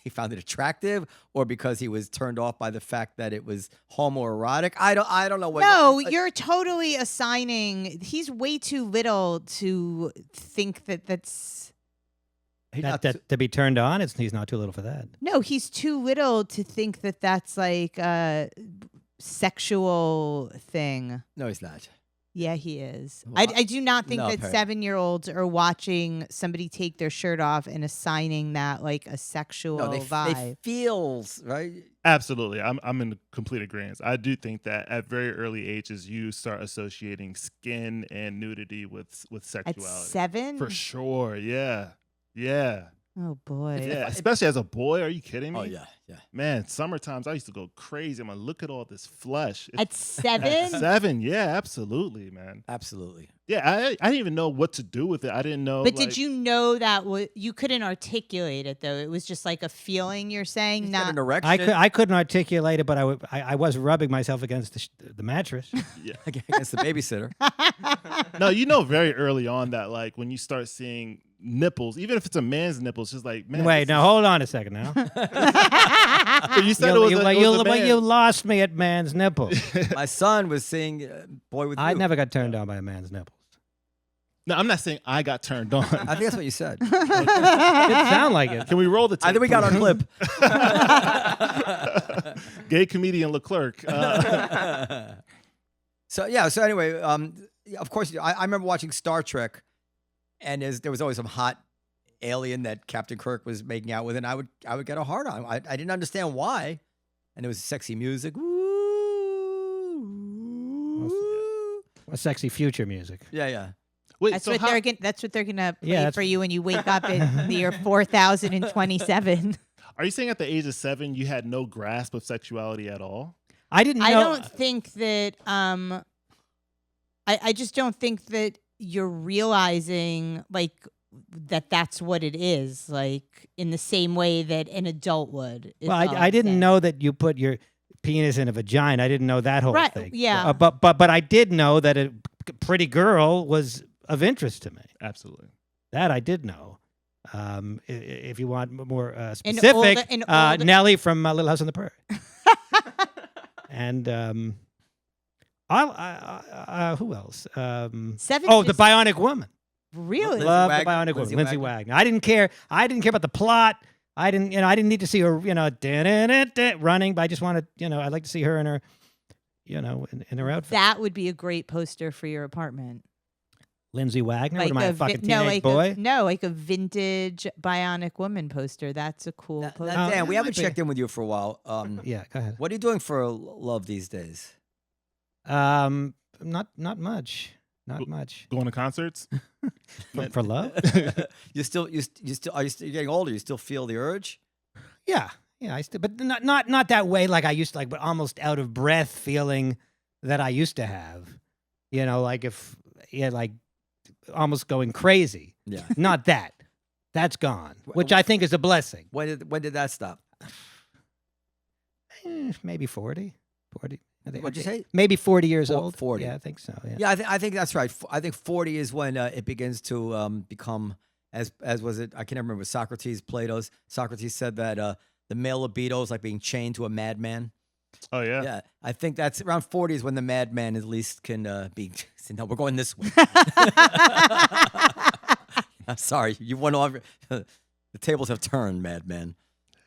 he found it attractive, or because he was turned off by the fact that it was homoerotic. I don't know what. No, you're totally assigning. He's way too little to think that that's. To be turned on, he's not too little for that. No, he's too little to think that that's like a sexual thing. No, he's not. Yeah, he is. Well, I do not think no, that Perry. 7-year-olds are watching somebody take their shirt off and assigning that like a sexual No, they vibe. feels right. Absolutely. I'm in complete agreement. I do think that at very early ages you start associating skin and nudity with At sexuality. 7? For sure. Yeah. Yeah. Oh boy. Yeah. Especially as a boy. Are you kidding me? Oh yeah. Man, summer times I used to go crazy. I'm gonna look at all this flesh. At 7? At 7, yeah, absolutely, man. Absolutely. Yeah, I didn't even know what to do with it. I didn't know. But like, did you know that you couldn't articulate it though? It was just like a feeling you're saying, He's got not an erection. I couldn't articulate it, but I was rubbing myself against the mattress. Yeah. against the babysitter. No, you know very early on that like when you start seeing nipples, even if it's a man's nipples, just like man. Wait, this now hold on a second now. But you said it was a man. You lost me at man's nipples. My son was seeing Boy with I You. never got turned on by a man's nipples. No, I'm not saying I got turned on. I think that's what you said. It didn't sound like it. Can we roll the tape? I think we got our clip. Gay comedian Leclerc. So yeah. So anyway, of course, I remember watching Star Trek, and there was always some hot alien that Captain Kirk was making out with, and I would get a hard on. I didn't understand why, and there was sexy music. A sexy future music. Yeah. Wait, that's so what how, that's what they're gonna play Yeah, that's for you when you wake up in the year 4027. are you saying at the age of 7 you had no grasp of sexuality at all? I didn't know. I don't think that I just don't think that you're realizing like that's what it is, like in the same way that an adult would. is Well, all I I'm didn't saying. know that you put your penis in a vagina. I didn't know that whole Right, thing. yeah. But I did know that a pretty girl was of interest to me. Absolutely. That I did know. If you want more An specific, older- an older- Nellie from Little House on the Prairie. And who else? 7 Oh, the just- Bionic Woman. really? Lindsay Love the Wagner? Bionic Lindsay Woman. Lindsay Wagner? Wagner. I didn't care. I didn't care about the plot. I didn't need to see her, running. But I just wanted, I'd like to see her in her, in her outfit. That would be a great poster for your apartment. Lindsay Wagner. What am I, a fucking no, teenage like boy? like a vintage Bionic Woman poster. That's a cool poster. Now, Dan, that we haven't might be. checked in with you for a while. Yeah, go ahead. What are you doing for love these days? Not much. Not much. Going to concerts? For love? you still you're getting older. You still feel the urge? Yeah. I still, but not that way like I used to, but almost out of breath feeling that I used to have. Like almost going crazy. Yeah. Not that. That's gone, Wh- which I think is a blessing. When did that stop? Maybe 40. 40. What'd you say? Maybe 40 years old. 40. Yeah, I think so. Yeah. Yeah, I think that's right. I think 40 is when it begins to become as was it? I can never remember. Socrates said that the male libido is like being chained to a madman. Oh yeah. Yeah, I think that's around 40 is when the madman at least can be. Say, no, we're going this way. I'm sorry, you went off. The tables have turned, madman.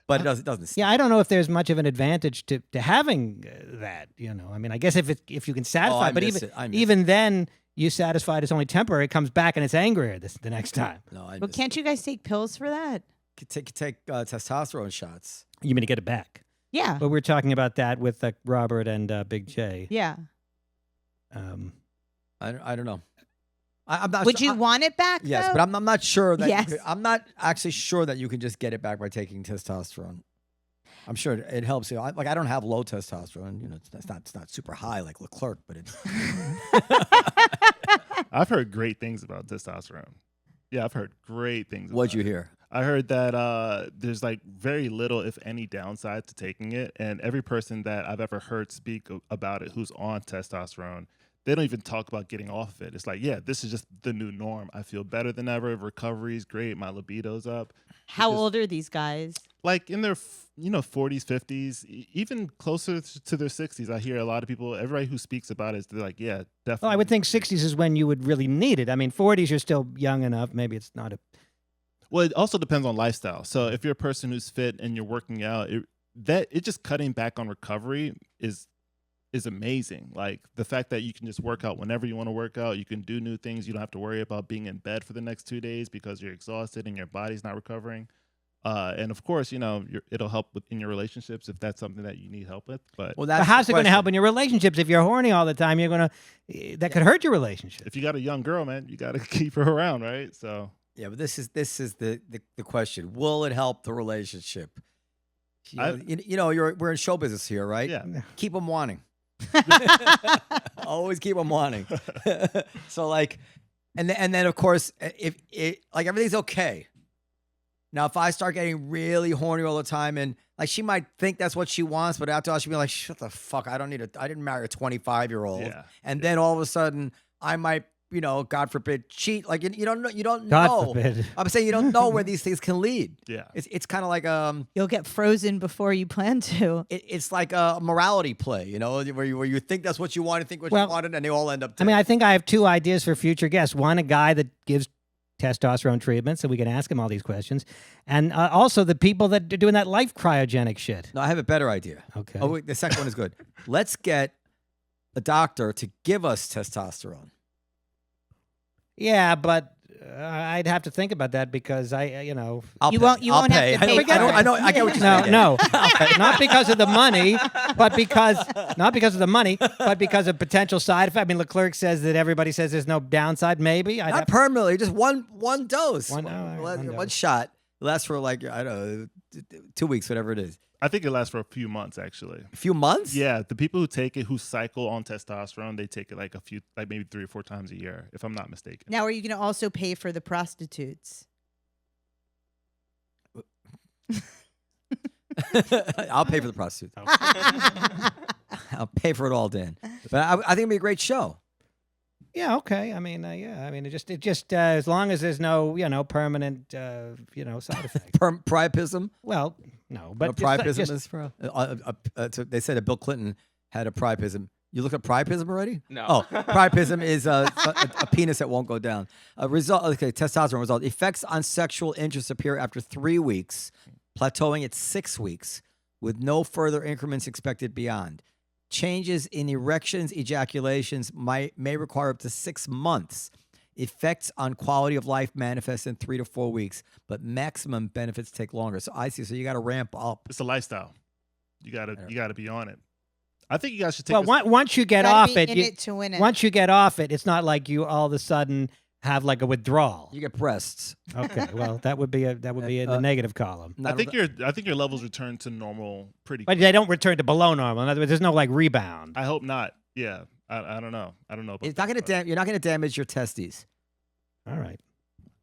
But it doesn't. Yeah, I don't know if there's much of an advantage to having that. I mean, I guess if you can satisfy, I but miss it. I miss even then, you satisfied it's only temporary. It comes back and it's angrier the next time. No, I Well, miss can't you guys take pills for that? take testosterone shots. You mean to get it back? Yeah. But we're talking about that with Robert and Big J. Yeah. I don't know. I'm not. Would su- you I- want it back? Yes, though? but I'm not sure that. Yes. I'm not actually sure that you can just get it back by taking testosterone. I'm sure it helps you. I don't have low testosterone. It's not super high like Leclerc, but it's. I've heard great things about testosterone. Yeah, I've heard great things. What'd you about it. hear? I heard that there's like very little, if any, downside to taking it, and every person that I've ever heard speak about it who's on testosterone, they don't even talk about getting off of it. It's like, yeah, this is just the new norm. I feel better than ever. Recovery's great. My libido's up. How Because- old are these guys? Like in their 40s, 50s, even closer to their 60s. I hear a lot of people, everybody who speaks about it, they're like, yeah, definitely. Well, I would think 60s is when you would really need it. I mean, 40s, you're still young enough. Maybe it's not a. Well, it also depends on lifestyle. So if you're a person who's fit and you're working out, it just cutting back on recovery is is amazing. Like the fact that you can just work out whenever you want to work out, you can do new things. You don't have to worry about being in bed for the next 2 days because you're exhausted and your body's not recovering. And of course, it'll help in your relationships if that's something that you need help with. But Well, But that's how's the it going to help question. in your relationships if you're horny all the time? That could hurt your relationship. if you got a young girl, man, you got to keep her around, right? So Yeah, but this is the question. Will it help the relationship? We're in show business here, right? yeah, Keep them wanting. Always keep them wanting. So and then of course, if everything's okay. Now, if I start getting really horny all the time, and she might think that's what she wants, but after all, she'll be like, "Shut the fuck! I didn't marry a 25-year-old." Yeah. And then all of a sudden, I might, God forbid, cheat. You don't know. You don't God know. forbid. I'm saying you don't know where these things can lead. yeah. It's kind of like You'll get frozen before you plan to. it's like a morality play, where you think that's what you want, and think what you wanted, and they all end up dead. I think I have two ideas for future guests. One, a guy that gives testosterone treatment, so we can ask him all these questions. And also the people that are doing that life cryogenic shit. No, I have a better idea. Okay. Oh, wait, the second one is good. Let's get a doctor to give us testosterone. Yeah, but I'd have to think about that because I'll You pay. won't- you I'll won't have pay. to pay for I it. know. I get what you're saying. No, not because of the money, but not because of the money, but because of potential side effect. Leclerc says that everybody says there's no downside. Maybe Not permanently, just one dose. One dose. Shot. It lasts for I don't know, 2 weeks, whatever it is. I think it lasts for a few months, actually. A few months? Yeah, the people who take it, who cycle on testosterone, they take it maybe 3 or 4 times a year, if I'm not mistaken. Now, are you going to also pay for the prostitutes? I'll pay for the prostitute. I'll pay for it all, Dan. But I think it'd be a great show. Yeah. Okay. It just as long as there's no permanent side effect. Priapism? Well, no, No, but priapism is for. So they said that Bill Clinton had a priapism. You looked at priapism already? No. Oh, priapism is a penis that won't go down. Testosterone result. Effects on sexual interest appear after 3 weeks, plateauing at 6 weeks, with no further increments expected beyond. Changes in erections, ejaculations may require up to 6 months. Effects on quality of life manifest in 3 to 4 weeks, but maximum benefits take longer. So I see. So you got to ramp up. It's a lifestyle. You gotta be on it. I think you guys should take. well, once you get Gotta off be it, in it to win it. once you get off it, it's not like you all of a sudden have like a withdrawal. You get breasts. Okay, well that would be in the negative column. I think your levels return to normal pretty. But they don't return to below normal. In other words, there's no rebound. I hope not. Yeah, I don't know. I don't know. About It's not going to you're not going to damage your testes. All right.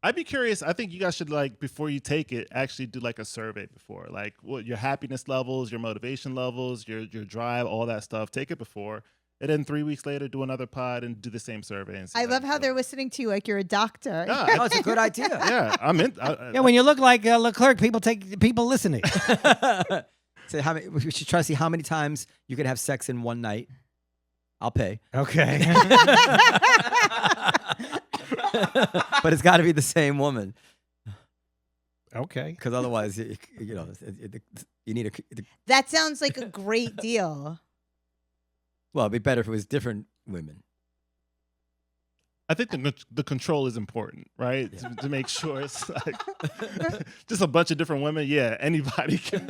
I'd be curious. I think you guys should before you take it, actually do a survey before, what your happiness levels, your motivation levels, your drive, all that stuff. Take it before, and then 3 weeks later, do another pod and do the same survey. And see I love it how goes. thee listening to you like you're a doctor. Yeah, No, it's a good idea. yeah, I'm in. Yeah, when you look like Leclerc, people listening. So we should try to see how many times you can have sex in one night. I'll pay. Okay. But it's got to be the same woman, Okay. because otherwise, you need That sounds like a great deal. Well, it'd be better if it was different women. I think the control is important, right? To make sure it's just a bunch of different women. Yeah, anybody can.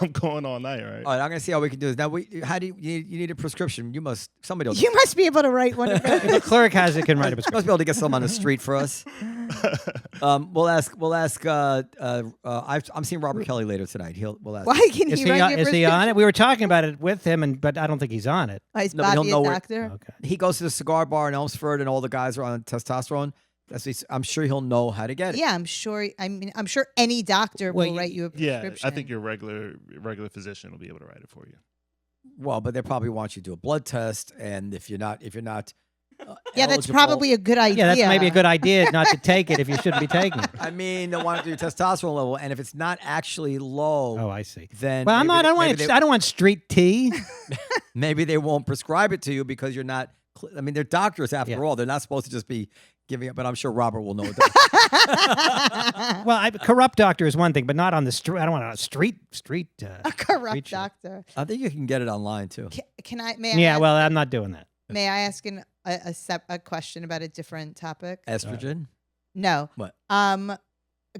I'm going all night, right? All right, I'm going to see how we can do this. Now, how do you need a prescription? Somebody will. You must be able to write one of those. If Leclerc can write a Must prescription. be able to get some on the street for us. We'll ask. I'm seeing Robert Kelly later tonight. We'll ask. Why can Is he he, write on, your is he on prescription? it? We were talking about it with him, but I don't think he's on it. Oh, is No, but he'll Bobby know a where- doctor? Okay. He goes to the cigar bar in Elmsford, and all the guys are on testosterone. I'm sure he'll know how to get it. Yeah, I'm sure. I'm sure any doctor Well, will write you a Yeah, prescription. I think your regular physician will be able to write it for you. Well, but they probably want you to do a blood test, and if you're not, Yeah, that's eligible- probably a good idea. Yeah, that's maybe a good idea not to take it if you shouldn't be taking it. I mean, they want to do your testosterone level, and if it's not actually low, Oh, I see. then Well, maybe I don't want street tea. maybe they won't prescribe it to you because you're not. I mean, they're doctors after Yeah. all. They're not supposed to just be giving up, but I'm sure Robert will know what that is. Well, corrupt doctor is one thing, but not on the street. I don't want a street. A corrupt Street show. doctor. I think you can get it online too. Can I? May I? Yeah, ask, well, I'm not doing that. May I ask a question about a different topic? Estrogen? No. What?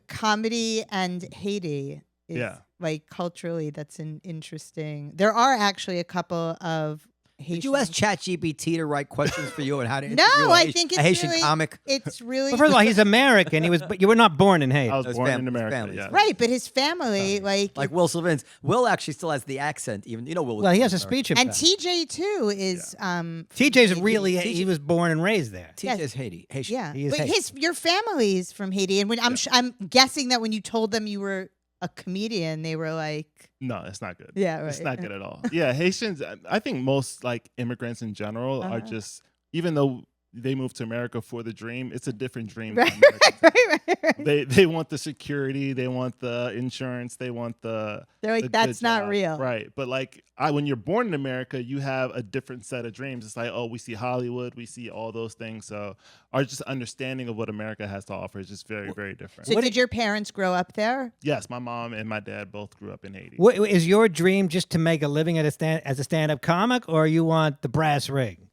Comedy and Haiti is Yeah. like culturally that's an interesting. There are actually a couple of Haitian. Did you ask ChatGPT to write questions for you and how to No, interview I a think a it's Haitian really- comic? It's really Well, first of all, he's American. But you were not born in Haiti. I was His born fam- in his America. family's Yeah. right, but his family Like Will Sylvans. Will actually still has the accent, even Will. Well, he has a was speech and impediment. TJ too is TJ's Haiti. really he was born and raised there. TJ's Haitian. Yeah, He is but Haitian. your family is from Haiti, and when I'm guessing that when you told them you were a comedian, they were like, No, it's not good. yeah, right. It's not good at all. Yeah, Haitians. I think most like immigrants in general are just, even though they moved to America for the dream, it's a different dream. Right, than Americans. right. They want the security, they want the insurance, they want the. They're like, the that's good not job. real. Right? But like, when you're born in America, you have a different set of dreams. It's like, oh, we see Hollywood, we see all those things. So our just understanding of what America has to offer is just very, very different. So did your parents grow up there? Yes, my mom and my dad both grew up in Haiti. What, is your dream just to make a living as a stand-up comic, or you want the brass ring?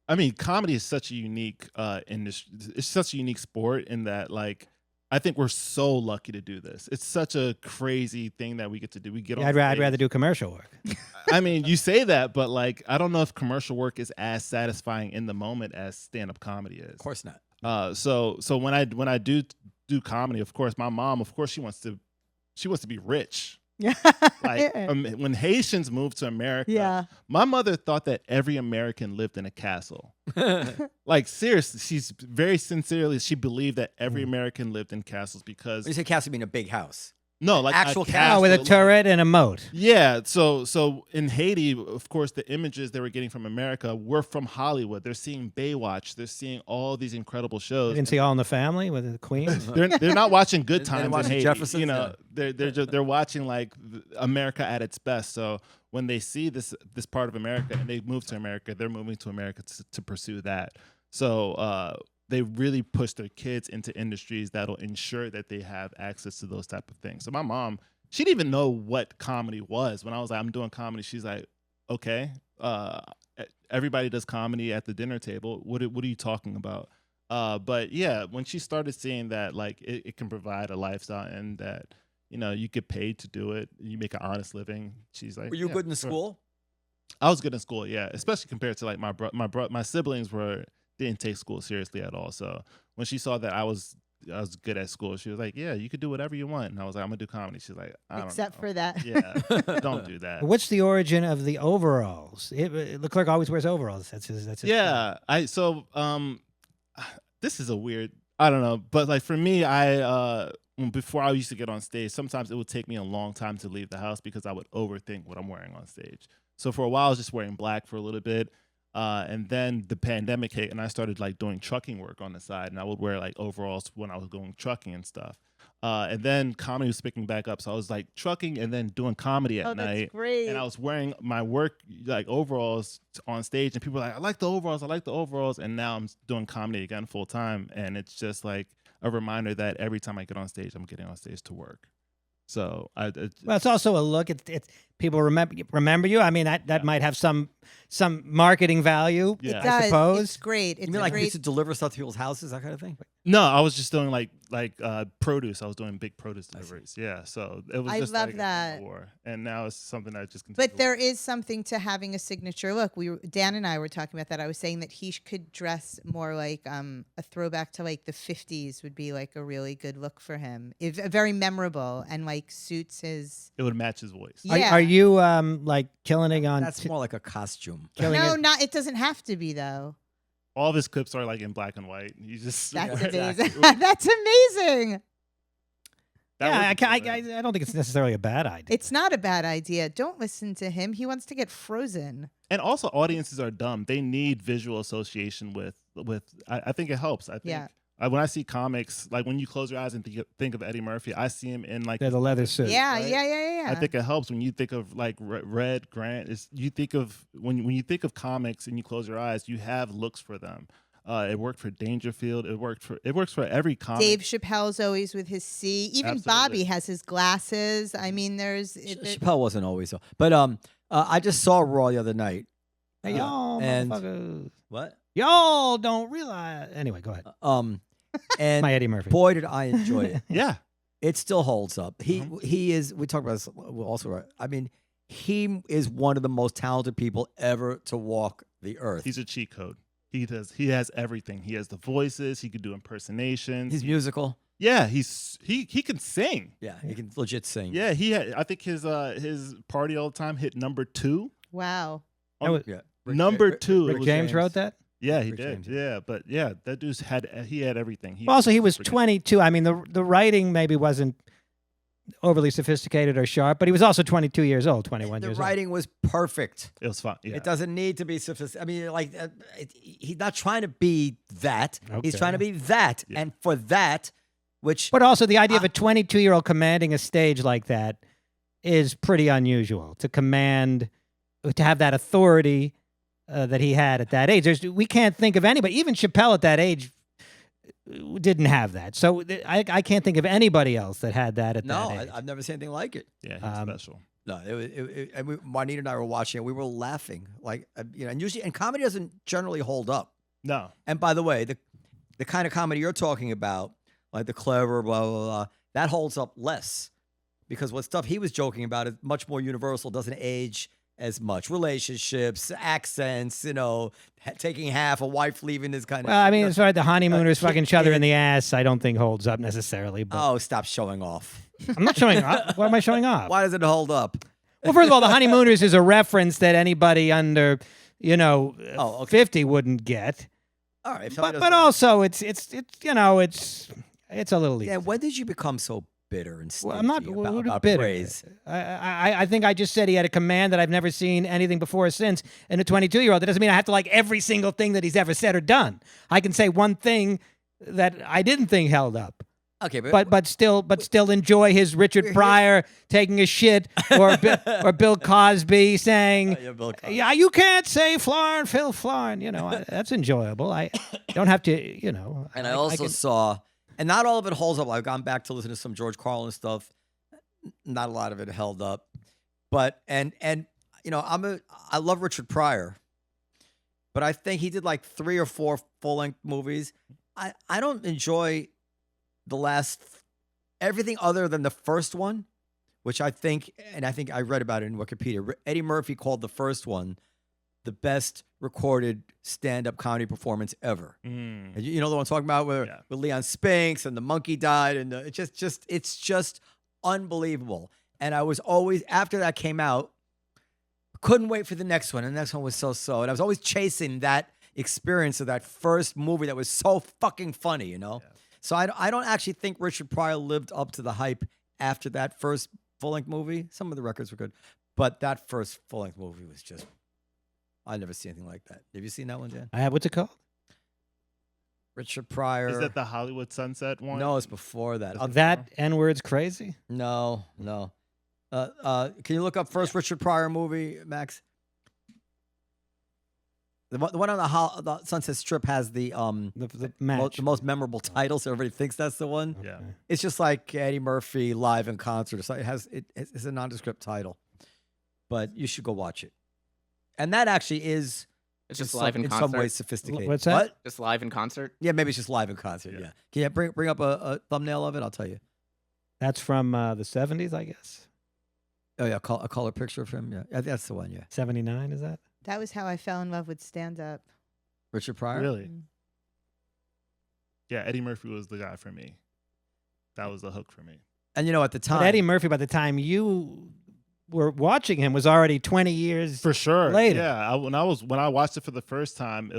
I mean, comedy is such a unique industry. It's such a unique sport in that, like, I think we're so lucky to do this. It's such a crazy thing that we get to do. We get on I'd stage. rather do commercial work. I mean, you say that, but like, I don't know if commercial work is as satisfying in the moment as stand-up comedy is. Of course not. So when I do comedy, of course, my mom, of course, she wants to be rich. Yeah. Like when Haitians moved to America, Yeah. my mother thought that every American lived in a castle. Like seriously, she's very sincerely, she believed that every American lived in castles because When you say castle, you mean a big house. no, like actual a castle. Oh, with a castle. turret and a moat. Yeah, so in Haiti, of course, the images they were getting from America were from Hollywood. They're seeing Baywatch. They're seeing all these incredible You shows. didn't see All in the Family with the Queen. They're not watching Good They didn't Times watch in Haiti. Jeffersons, You know, they're watching like America at its best. So when they see this part of America and they move to America, they're moving to America to pursue that. So they really push their kids into industries that'll ensure that they have access to those type of things. So my mom, she didn't even know what comedy was. When I was like, I'm doing comedy, she's like, okay, everybody does comedy at the dinner table. What are you talking about? But yeah, when she started seeing that, like it can provide a lifestyle and that, you know, you get paid to do it, you make an honest living. She's like, Were you yeah, good in sure. school? I was good in school, yeah, especially compared to like my siblings didn't take school seriously at all. So when she saw that I was good at school, she was like, yeah, you could do whatever you want. And I was like, I'm gonna do comedy. She's like, I don't Except know. for that. Yeah, don't do that. What's the origin of the overalls? Leclerc always wears overalls. That's his Yeah, this is a weird, I don't know, but like for me, before I used to get on stage, sometimes it would take me a long time to leave the house because I would overthink what I'm wearing on stage. So for a while, I was just wearing black for a little bit. And then the pandemic hit and I started like doing trucking work on the side, and I would wear like overalls when I was going trucking and stuff. And then comedy was picking back up. So I was like trucking and then doing comedy at night. That's great. And I was wearing my work like overalls on stage, and people were like, I like the overalls. And now I'm doing comedy again full time. And it's just like a reminder that every time I get on stage, I'm getting on stage to work. So Well, it's also a look. It's people remember you. I mean, that might have some marketing value. Yeah. It I does. suppose. It's great. It's You mean a like you great. used to deliver stuff to people's houses, that kind of thing? no, I was just doing like produce. I was doing big produce deliveries. Yeah, so it was I just love like that. a war. And now it's something that just continues. But there is something to having a signature look. Dan and I were talking about that. I was saying that he could dress more like a throwback to like the 50s would be like a really good look for him. Very memorable and like suits his. It would match his voice. Yeah. Are you like killing it on? That's more like a costume. killing No, it? not. It doesn't have to be though. All of his clips are like in black and white. You just That's Yeah, amazing. exactly. That's amazing. That Yeah, would be cool, I don't think it's necessarily a bad idea. It's not a bad idea. Don't listen to him. He wants to get frozen. And also, audiences are dumb. They need visual association with. I think it helps. I think Yeah. when I see comics, like when you close your eyes and think of Eddie Murphy, I see him in like They're the leather suit. Yeah, right? yeah. I think it helps when you think of like Red Grant. You think of when you think of comics and you close your eyes, you have looks for them. It worked for Dangerfield. It works for every comic. Dave Chappelle's always with his C. Even Absolutely. Bobby has his glasses. I mean, Chappelle wasn't always so. But I just saw Raw the other night. Hey, y'all, and- motherfuckers. What? Y'all don't realize. Anyway, go ahead. And My Eddie Murphy. boy, did I enjoy it. Yeah. It still holds up. He is. We talked about this also. Right? I mean, he is one of the most talented people ever to walk the earth. He's a cheat code. He has everything. He has the voices. He could do impersonations. He's musical. Yeah, he can sing. Yeah, he can legit sing. Yeah, I think his Party All the Time hit number 2. wow. That was- yeah. Number 2. Rick James wrote that. Yeah, he Rick did. James. Yeah, but yeah, that dude's had everything. Also, he was super good. 22. I mean, the writing maybe wasn't overly sophisticated or sharp, but he was also 22 years old, 21 The years writing was perfect. It was fun. Yeah. It doesn't need to be sophisticated. I mean, like he's not trying to be that. He's Okay. trying to be that, Yeah. and for that, which old. But also, the idea of a 22-year-old commanding a stage like that is pretty unusual. To have that authority that he had at that age. We can't think of anybody, even Chappelle at that age, didn't have that. So I can't think of anybody else that had that at no, that age. I've never seen anything like it. Yeah, he's special. No, and Juanita and I were watching it. We were laughing, like and usually, and comedy doesn't generally hold up. No. And by the way, the kind of comedy you're talking about, like the clever blah blah blah, that holds up less because what stuff he was joking about is much more universal, doesn't age as much. Relationships, accents, taking half, a wife leaving is kind of. Well, I mean, as far as the honeymooners fucking each other in the ass, I don't think holds up necessarily. But Oh, stop showing off. I'm not showing up. What am I showing off? Why does it hold up? Well, first of all, the honeymooners is a reference that anybody under, Oh, okay. 50 wouldn't get. All right. if somebody But doesn't- also, it's a little easy. yeah. When did you become so bitter and stingy Well, I'm not about bitter. praise? I think I just said he had a command that I've never seen anything before or since in a 22-year-old. That doesn't mean I have to like every single thing that he's ever said or done. I can say one thing that I didn't think held up. Okay, But still enjoy his Richard Pryor taking a shit or Bill Cosby saying, Yeah, Bill Cosby. "Yeah, you can't say Florin, Phil Florin." That's enjoyable. I don't have to, And I also saw, and not all of it holds up. I've gone back to listen to some George Carlin stuff. Not a lot of it held up, but I love Richard Pryor, but I think he did like 3 or 4 full-length movies. I don't enjoy everything other than the first one, which I think I read about it in Wikipedia. Eddie Murphy called the first one the best recorded stand-up comedy performance ever. And you know the one I'm talking about where with Leon Spinks and the monkey died, and it's just unbelievable. And I was always, after that came out, couldn't wait for the next one. And the next one was so. And I was always chasing that experience of that first movie that was so fucking funny, Yeah. So I don't actually think Richard Pryor lived up to the hype after that first full-length movie. Some of the records were good, but that first full-length movie was just, I never seen anything like that. Have you seen that one, Dan? I have, what's it called? Richard Pryor. Is that the Hollywood Sunset one? No, it's before that. That N-word's crazy? No. Can you look up first Richard Pryor movie, Max? The one on the Sunset Strip has the match. the most memorable titles. Everybody thinks that's the one. Yeah. It's just like Eddie Murphy live in concert. So it's a nondescript title, but you should go watch it. And that actually is It's just live in in concert. some ways sophisticated. What's that? What? Just live in concert. Yeah, maybe it's just live in concert. Yeah. Can you bring up a thumbnail of it? I'll tell you. That's from the 70s, I guess. Oh yeah, a color picture of him. Yeah, that's the one. Yeah, 79, is that? That was how I fell in love with stand-up. Richard Pryor. Really? Yeah, Eddie Murphy was the guy for me. That was the hook for me. And at the time, But Eddie Murphy, by the time you were watching him, was already 20 years For sure. later. Yeah. When I watched it for the first time,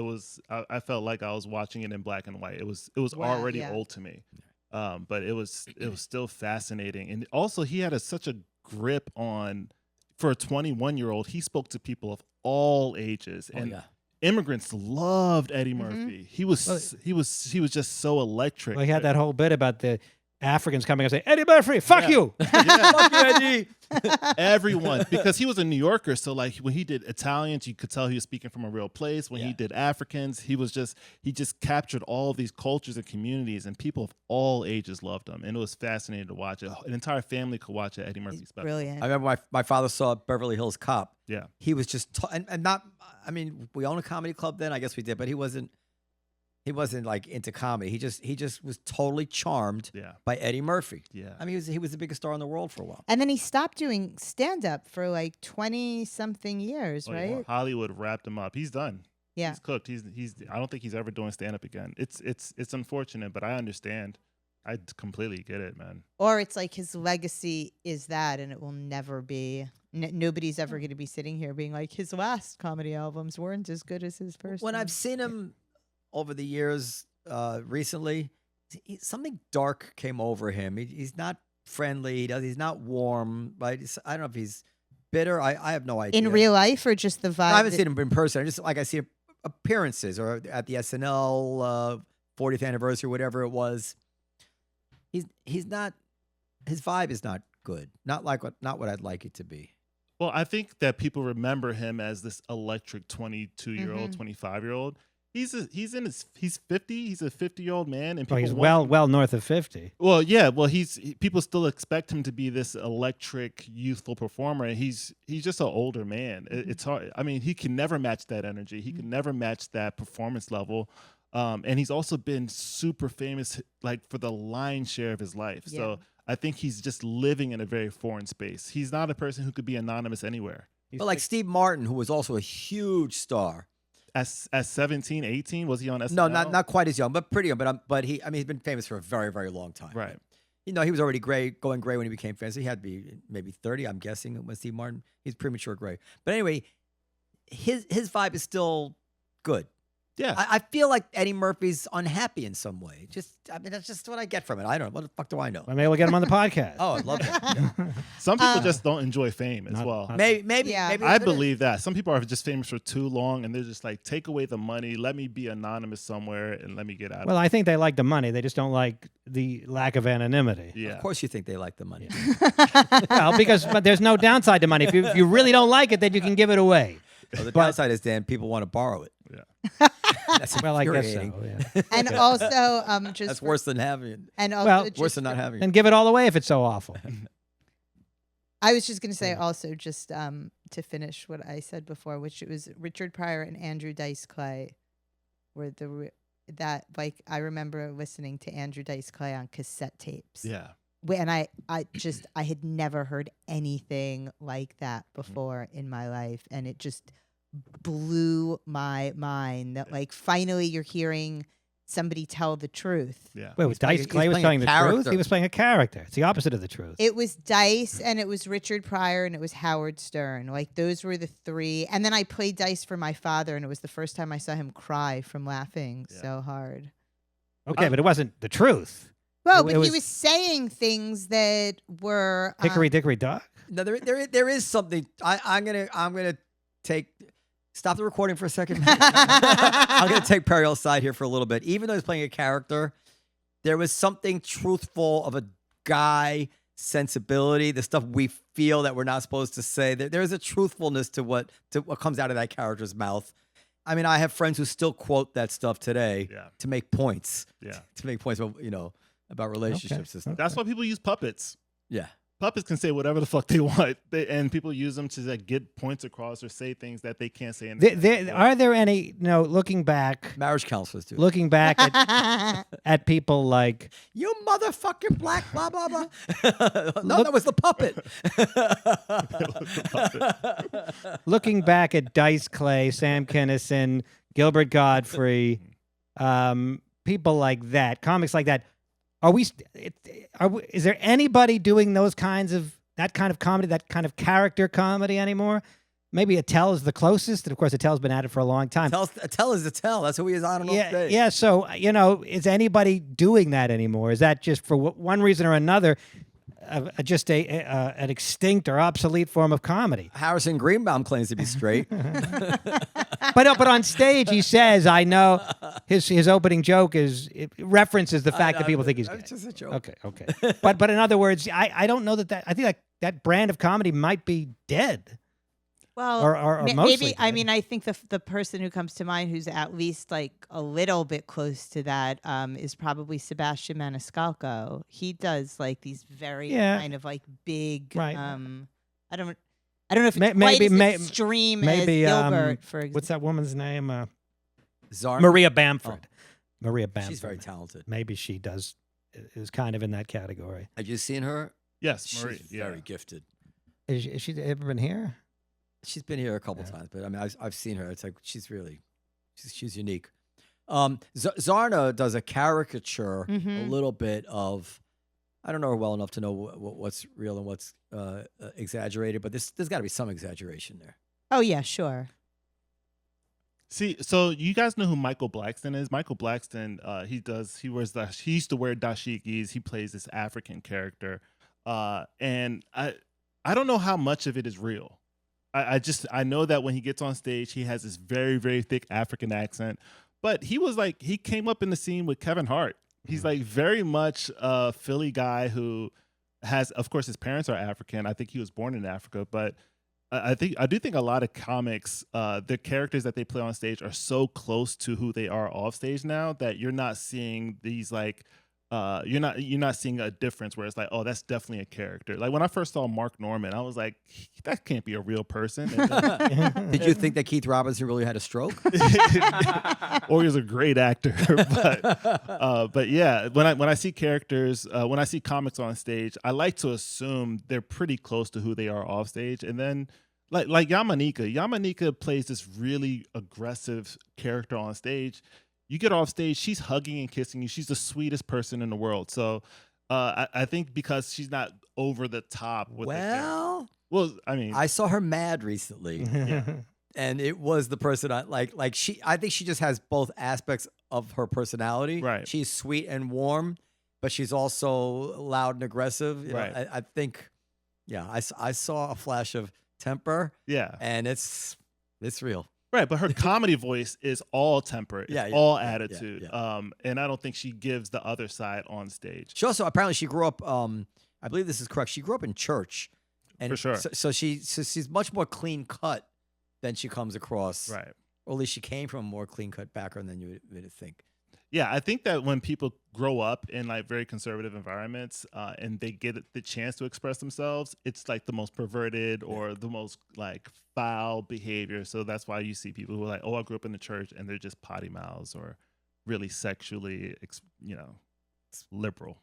I felt like I was watching it in black and white. It was Wow, already yeah. old to me. But it was still fascinating. And also he had such a grip on, for a 21-year-old, he spoke to people of all ages. Oh, And yeah. immigrants loved Eddie Mm-hmm. Murphy. He was just so electric. Well, he had that whole bit about Africans coming and say, Eddie Murphy, fuck Yeah. you. Yeah. Fuck you, Eddie. Everyone, because he was a New Yorker, so like when he did Italians, you could tell he was speaking from a real place. When he did Africans, he just captured all of these cultures and communities, and people of all ages loved him, and it was fascinating to watch. An entire family could watch an Eddie Murphy He's special. brilliant. I remember my father saw Beverly Hills Cop. Yeah, He was just and not. I mean, we own a comedy club then. I guess we did, but he wasn't like into comedy. He just was totally charmed yeah, by Eddie Murphy. yeah. I mean, he was the biggest star in the world for a while. And then he stopped doing stand up for like 20 something years, Oh, right? yeah. Hollywood wrapped him up. He's done. Yeah. He's cooked. He's. I don't think he's ever doing stand up again. It's unfortunate, but I understand. I completely get it, man. Or it's like his legacy is that, and it will never be. Nobody's ever going to be sitting here being like, his last comedy albums weren't as good as his first. When one." I've seen him over the years, recently, something dark came over him. He's not friendly. He's not warm. Right? I don't know if he's bitter. I have no idea. in real life or just the vibe. I haven't that- seen him in person. I see appearances or at the SNL 40th anniversary, whatever it was. He's not. His vibe is not good. Not what I'd like it to be. Well, I think that people remember him as this electric 22-year-old, Mhm. 25-year-old. He's 50. He's a 50-year-old man, and Oh, people he's want- well north of 50. Well, yeah. Well, people still expect him to be this electric, youthful performer. And he's just an older man. It's hard. I mean, he can never match that energy. He can never match that performance level. And he's also been super famous, like for the lion's share of his life. Yeah. So I think he's just living in a very foreign space. He's not a person who could be anonymous anywhere. But like Steve Martin, who was also a huge star. At 17, 18, was he on No, SNL? not quite as young, but pretty young. But he's been famous for a very, very long time. Right. You know, he was already going gray when he became famous. He had to be maybe 30, I'm guessing, when Steve Martin. He's premature gray. But anyway, his vibe is still good. Yeah. I feel like Eddie Murphy's unhappy in some way. That's just what I get from it. I don't know. What the fuck do I know? Well, maybe we'll get him on the podcast. Oh, I'd love that. Yeah. Some people just don't enjoy fame as Not- well. not- Maybe. Yeah. Maybe I that's what it is. believe that. Some people are just famous for too long and they're just like, take away the money, let me be anonymous somewhere and let me get out Well, of I think they like the money. They just don't like the lack of anonymity. it. Yeah. Of course, you think they like the money. Well, but there's no downside to money. If you really don't like it, then you can give it away. Well, the But- downside is, Dan, people want to borrow it. Yeah. That's Well, I guess so. infuriating. Yeah. and also, just That's for- worse than having it. And also, Well, just Worse than not for- having it. Then give it all away if it's so awful. I was just going to say also just to finish what I said before, which it was Richard Pryor and Andrew Dice Clay were like I remember listening to Andrew Dice Clay on cassette tapes. Yeah. And I had never heard anything like that before in my life, and it just blew my mind that like finally you're hearing somebody tell the truth. Yeah. Wait, He's Dice playing- Clay he's was playing telling a the truth? character. He was playing a character. It's the opposite of the truth. It was Dice and it was Richard Pryor and it was Howard Stern. Like those were the three. And then I played Dice for my father, and it was the first time I saw him cry from laughing Yeah. so hard. Okay, but it wasn't the truth. Well, It but he was- was saying things that were Hickory dickory dock. No, there is something. I'm gonna stop the recording for a second. I'm gonna take Periel's side here for a little bit. Even though he's playing a character, there was something truthful of a guy sensibility, the stuff we feel that we're not supposed to say. There is a truthfulness to what comes out of that character's mouth. I mean, I have friends who still quote that stuff today Yeah. to make points. Yeah. To make points about about relationships and stuff. That's why people use puppets. Yeah. Puppets can say whatever the fuck they want, and people use them to like, get points across or say things that they can't say. Are there any, looking back Marriage counselors do. looking back at people like You motherfucking black blah blah blah. No, that was the puppet. looking back at Dice Clay, Sam Kinison, Gilbert Godfrey, people like that, comics like that. Is there anybody doing that kind of comedy, that kind of character comedy anymore? Maybe Attell is the closest, and of course Attell's been at it for a long time. Tell is the tell. That's who he is on and off Yeah, stage. yeah. So is anybody doing that anymore? Is that just for one reason or another? just an extinct or obsolete form of comedy. Harrison Greenbaum claims to be straight. But on stage he says, "I know." His opening joke references the fact that people think he's gay. It's just a joke. Okay. But in other words, I don't know that I think that brand of comedy might be dead. Well, Or mostly maybe. I dead. mean, I think the person who comes to mind who's at least like a little bit close to that is probably Sebastian Maniscalco. He does like these very kind of like big. Right. I don't know if it's Maybe- quite as extreme maybe, as Gilbert, for example. What's that woman's name? Zarn? Maria Bamford. Maria Bamford. She's very talented. Maybe she is kind of in that category. Have you seen her? Yes, She's Marie. Yeah. very gifted. Is she ever been here? She's been here a couple times, but I mean, I've seen her. It's like she's unique. Zarna does a caricature, a little bit of. I don't know her well enough to know what's real and what's exaggerated, but there's got to be some exaggeration there. Oh yeah, sure. See, so you guys know who Michael Blackston is? Michael Blackston, he used to wear dashikis. He plays this African character, and I don't know how much of it is real. I know that when he gets on stage, he has this very, very thick African accent. But he came up in the scene with Kevin Hart. He's like very much a Philly guy who has, of course, his parents are African. I think he was born in Africa. But I do think a lot of comics, the characters that they play on stage are so close to who they are off stage now that you're not seeing these like. You're not seeing a difference where it's like, oh, that's definitely a character. Like when I first saw Mark Norman, I was like, that can't be a real person. Did you think that Keith Robinson really had a stroke? Or he was a great actor. But yeah, when I see characters, when I see comics on stage, I like to assume they're pretty close to who they are off stage. And then like Yamanika plays this really aggressive character on stage. You get off stage, she's hugging and kissing you. She's the sweetest person in the world. So I think because she's not over the top with Well, I mean, I saw her mad recently, and it was the person I like. Like I think she just has both aspects of her personality. Right. She's sweet and warm, but she's also loud and aggressive. You know, Right. I think, yeah, I saw a flash of temper. yeah. And it's real. Right, but her comedy voice is all temper. It's all attitude. And I don't think she gives the other side on stage. She also apparently she grew up. I believe this is correct. She grew up in church, and For sure. So she's much more clean cut than she comes across. Right. Or at least she came from a more clean cut background than you would think. Yeah, I think that when people grow up in like very conservative environments and they get the chance to express themselves, it's like the most perverted or the most like foul behavior. So that's why you see people who are like, oh, I grew up in the church, and they're just potty mouths or really sexually, liberal.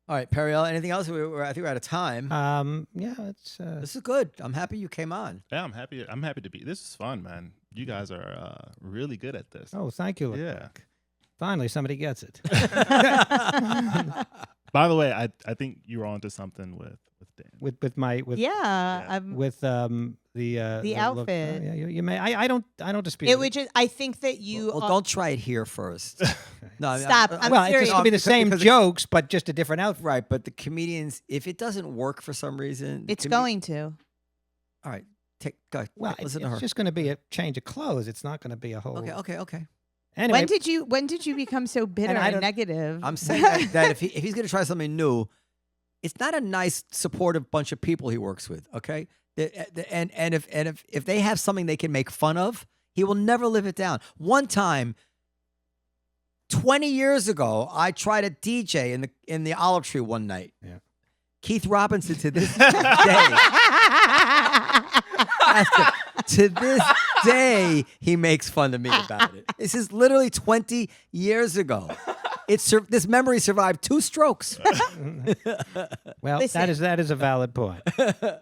All right, Periel, anything else? I think we're out of time. Yeah, it's This is good. I'm happy you came on. Yeah, I'm happy to be. This is fun, man. You guys are really good at this. Oh, thank you. Yeah. Leclerc. Finally, somebody gets it. By the way, I think you were onto something with Dan. with my the outfit. Yeah, you may. I don't dispute It would just. I think that you. Well, don't try it here first. No, I mean, Stop. I'm well, it's serious. just gonna be the Because- same because jokes, but just a different outfit. Right, but the comedians, if it doesn't work for some reason, It's going to. All right, go. Well, listen it's to her. just going to be a change of clothes. It's not going to be a whole. Okay. Anyway, When did you become so bitter I and don't- negative? I'm saying that if he's going to try something new, it's not a nice, supportive bunch of people he works with. Okay, and if they have something they can make fun of, he will never live it down. One time, 20 years ago, I tried to DJ in the Olive Tree one night. Yeah. Keith Robinson to this day. To this day, he makes fun of me about it. This is literally 20 years ago. This memory survived 2 strokes. well, Listen. that is a valid point.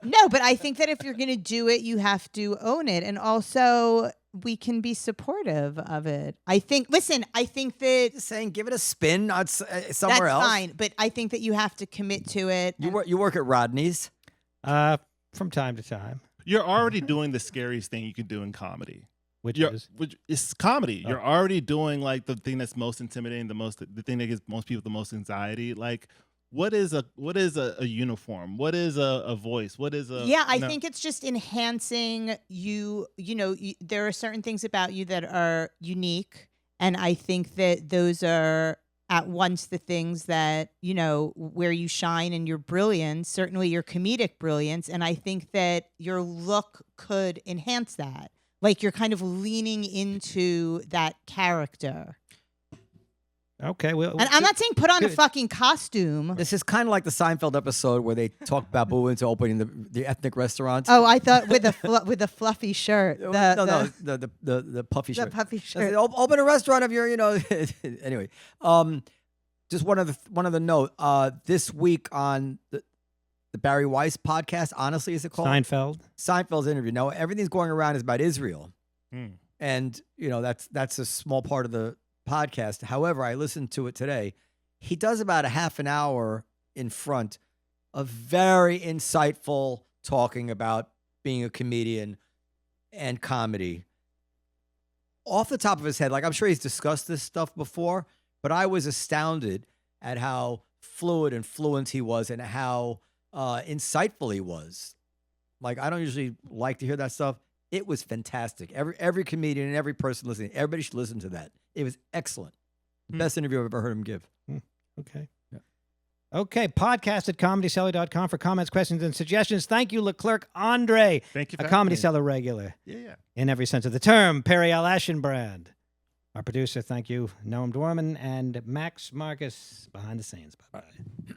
No, but I think that if you're going to do it, you have to own it, and also we can be supportive of it. I think. Listen, I think that Just saying, give it a spin somewhere that's else. fine, but I think that you have to commit to it. You work at Rodney's. From time to time, You're already doing the scariest thing you can do in comedy. which Which is is comedy. Oh. You're already doing like the thing that's most intimidating, the thing that gives most people the most anxiety. Like what is a uniform? What is a voice? What is a Yeah, I no. think it's just enhancing you. There are certain things about you that are unique, and I think that those are at once the things that where you shine and your brilliance, certainly your comedic brilliance, and I think that your look could enhance that. Like you're kind of leaning into that character. Okay, well, And I'm not saying put on a good. fucking costume. This is kind of like the Seinfeld episode where they talk Babu into opening the ethnic restaurant. Oh, I thought with a fluffy shirt. No, the puffy the shirt. puffy I shirt. said, open a restaurant of your, anyway. Just one of the note. This week on the Barry Weiss podcast, honestly, is it called? Seinfeld's interview. Now everything's going around is about Israel, and that's a small part of the podcast. However, I listened to it today. He does about a half an hour in front of very insightful talking about being a comedian and comedy. Off the top of his head, like I'm sure he's discussed this stuff before, but I was astounded at how fluid and fluent he was and how insightful he was. Like I don't usually like to hear that stuff. It was fantastic. Every comedian and every person listening, everybody should listen to that. It was excellent. Best interview I've ever heard him give. Okay. Yeah. Okay, podcast at comedycellar.com for comments, questions, and suggestions. Thank you, Leclerc Andre, Thank you a for Comedy having me. Cellar regular Yeah. in every sense of the term. Periel Aschenbrand, our producer. Thank you, Noam Dwarman and Max Marcus behind the scenes. Bye-bye.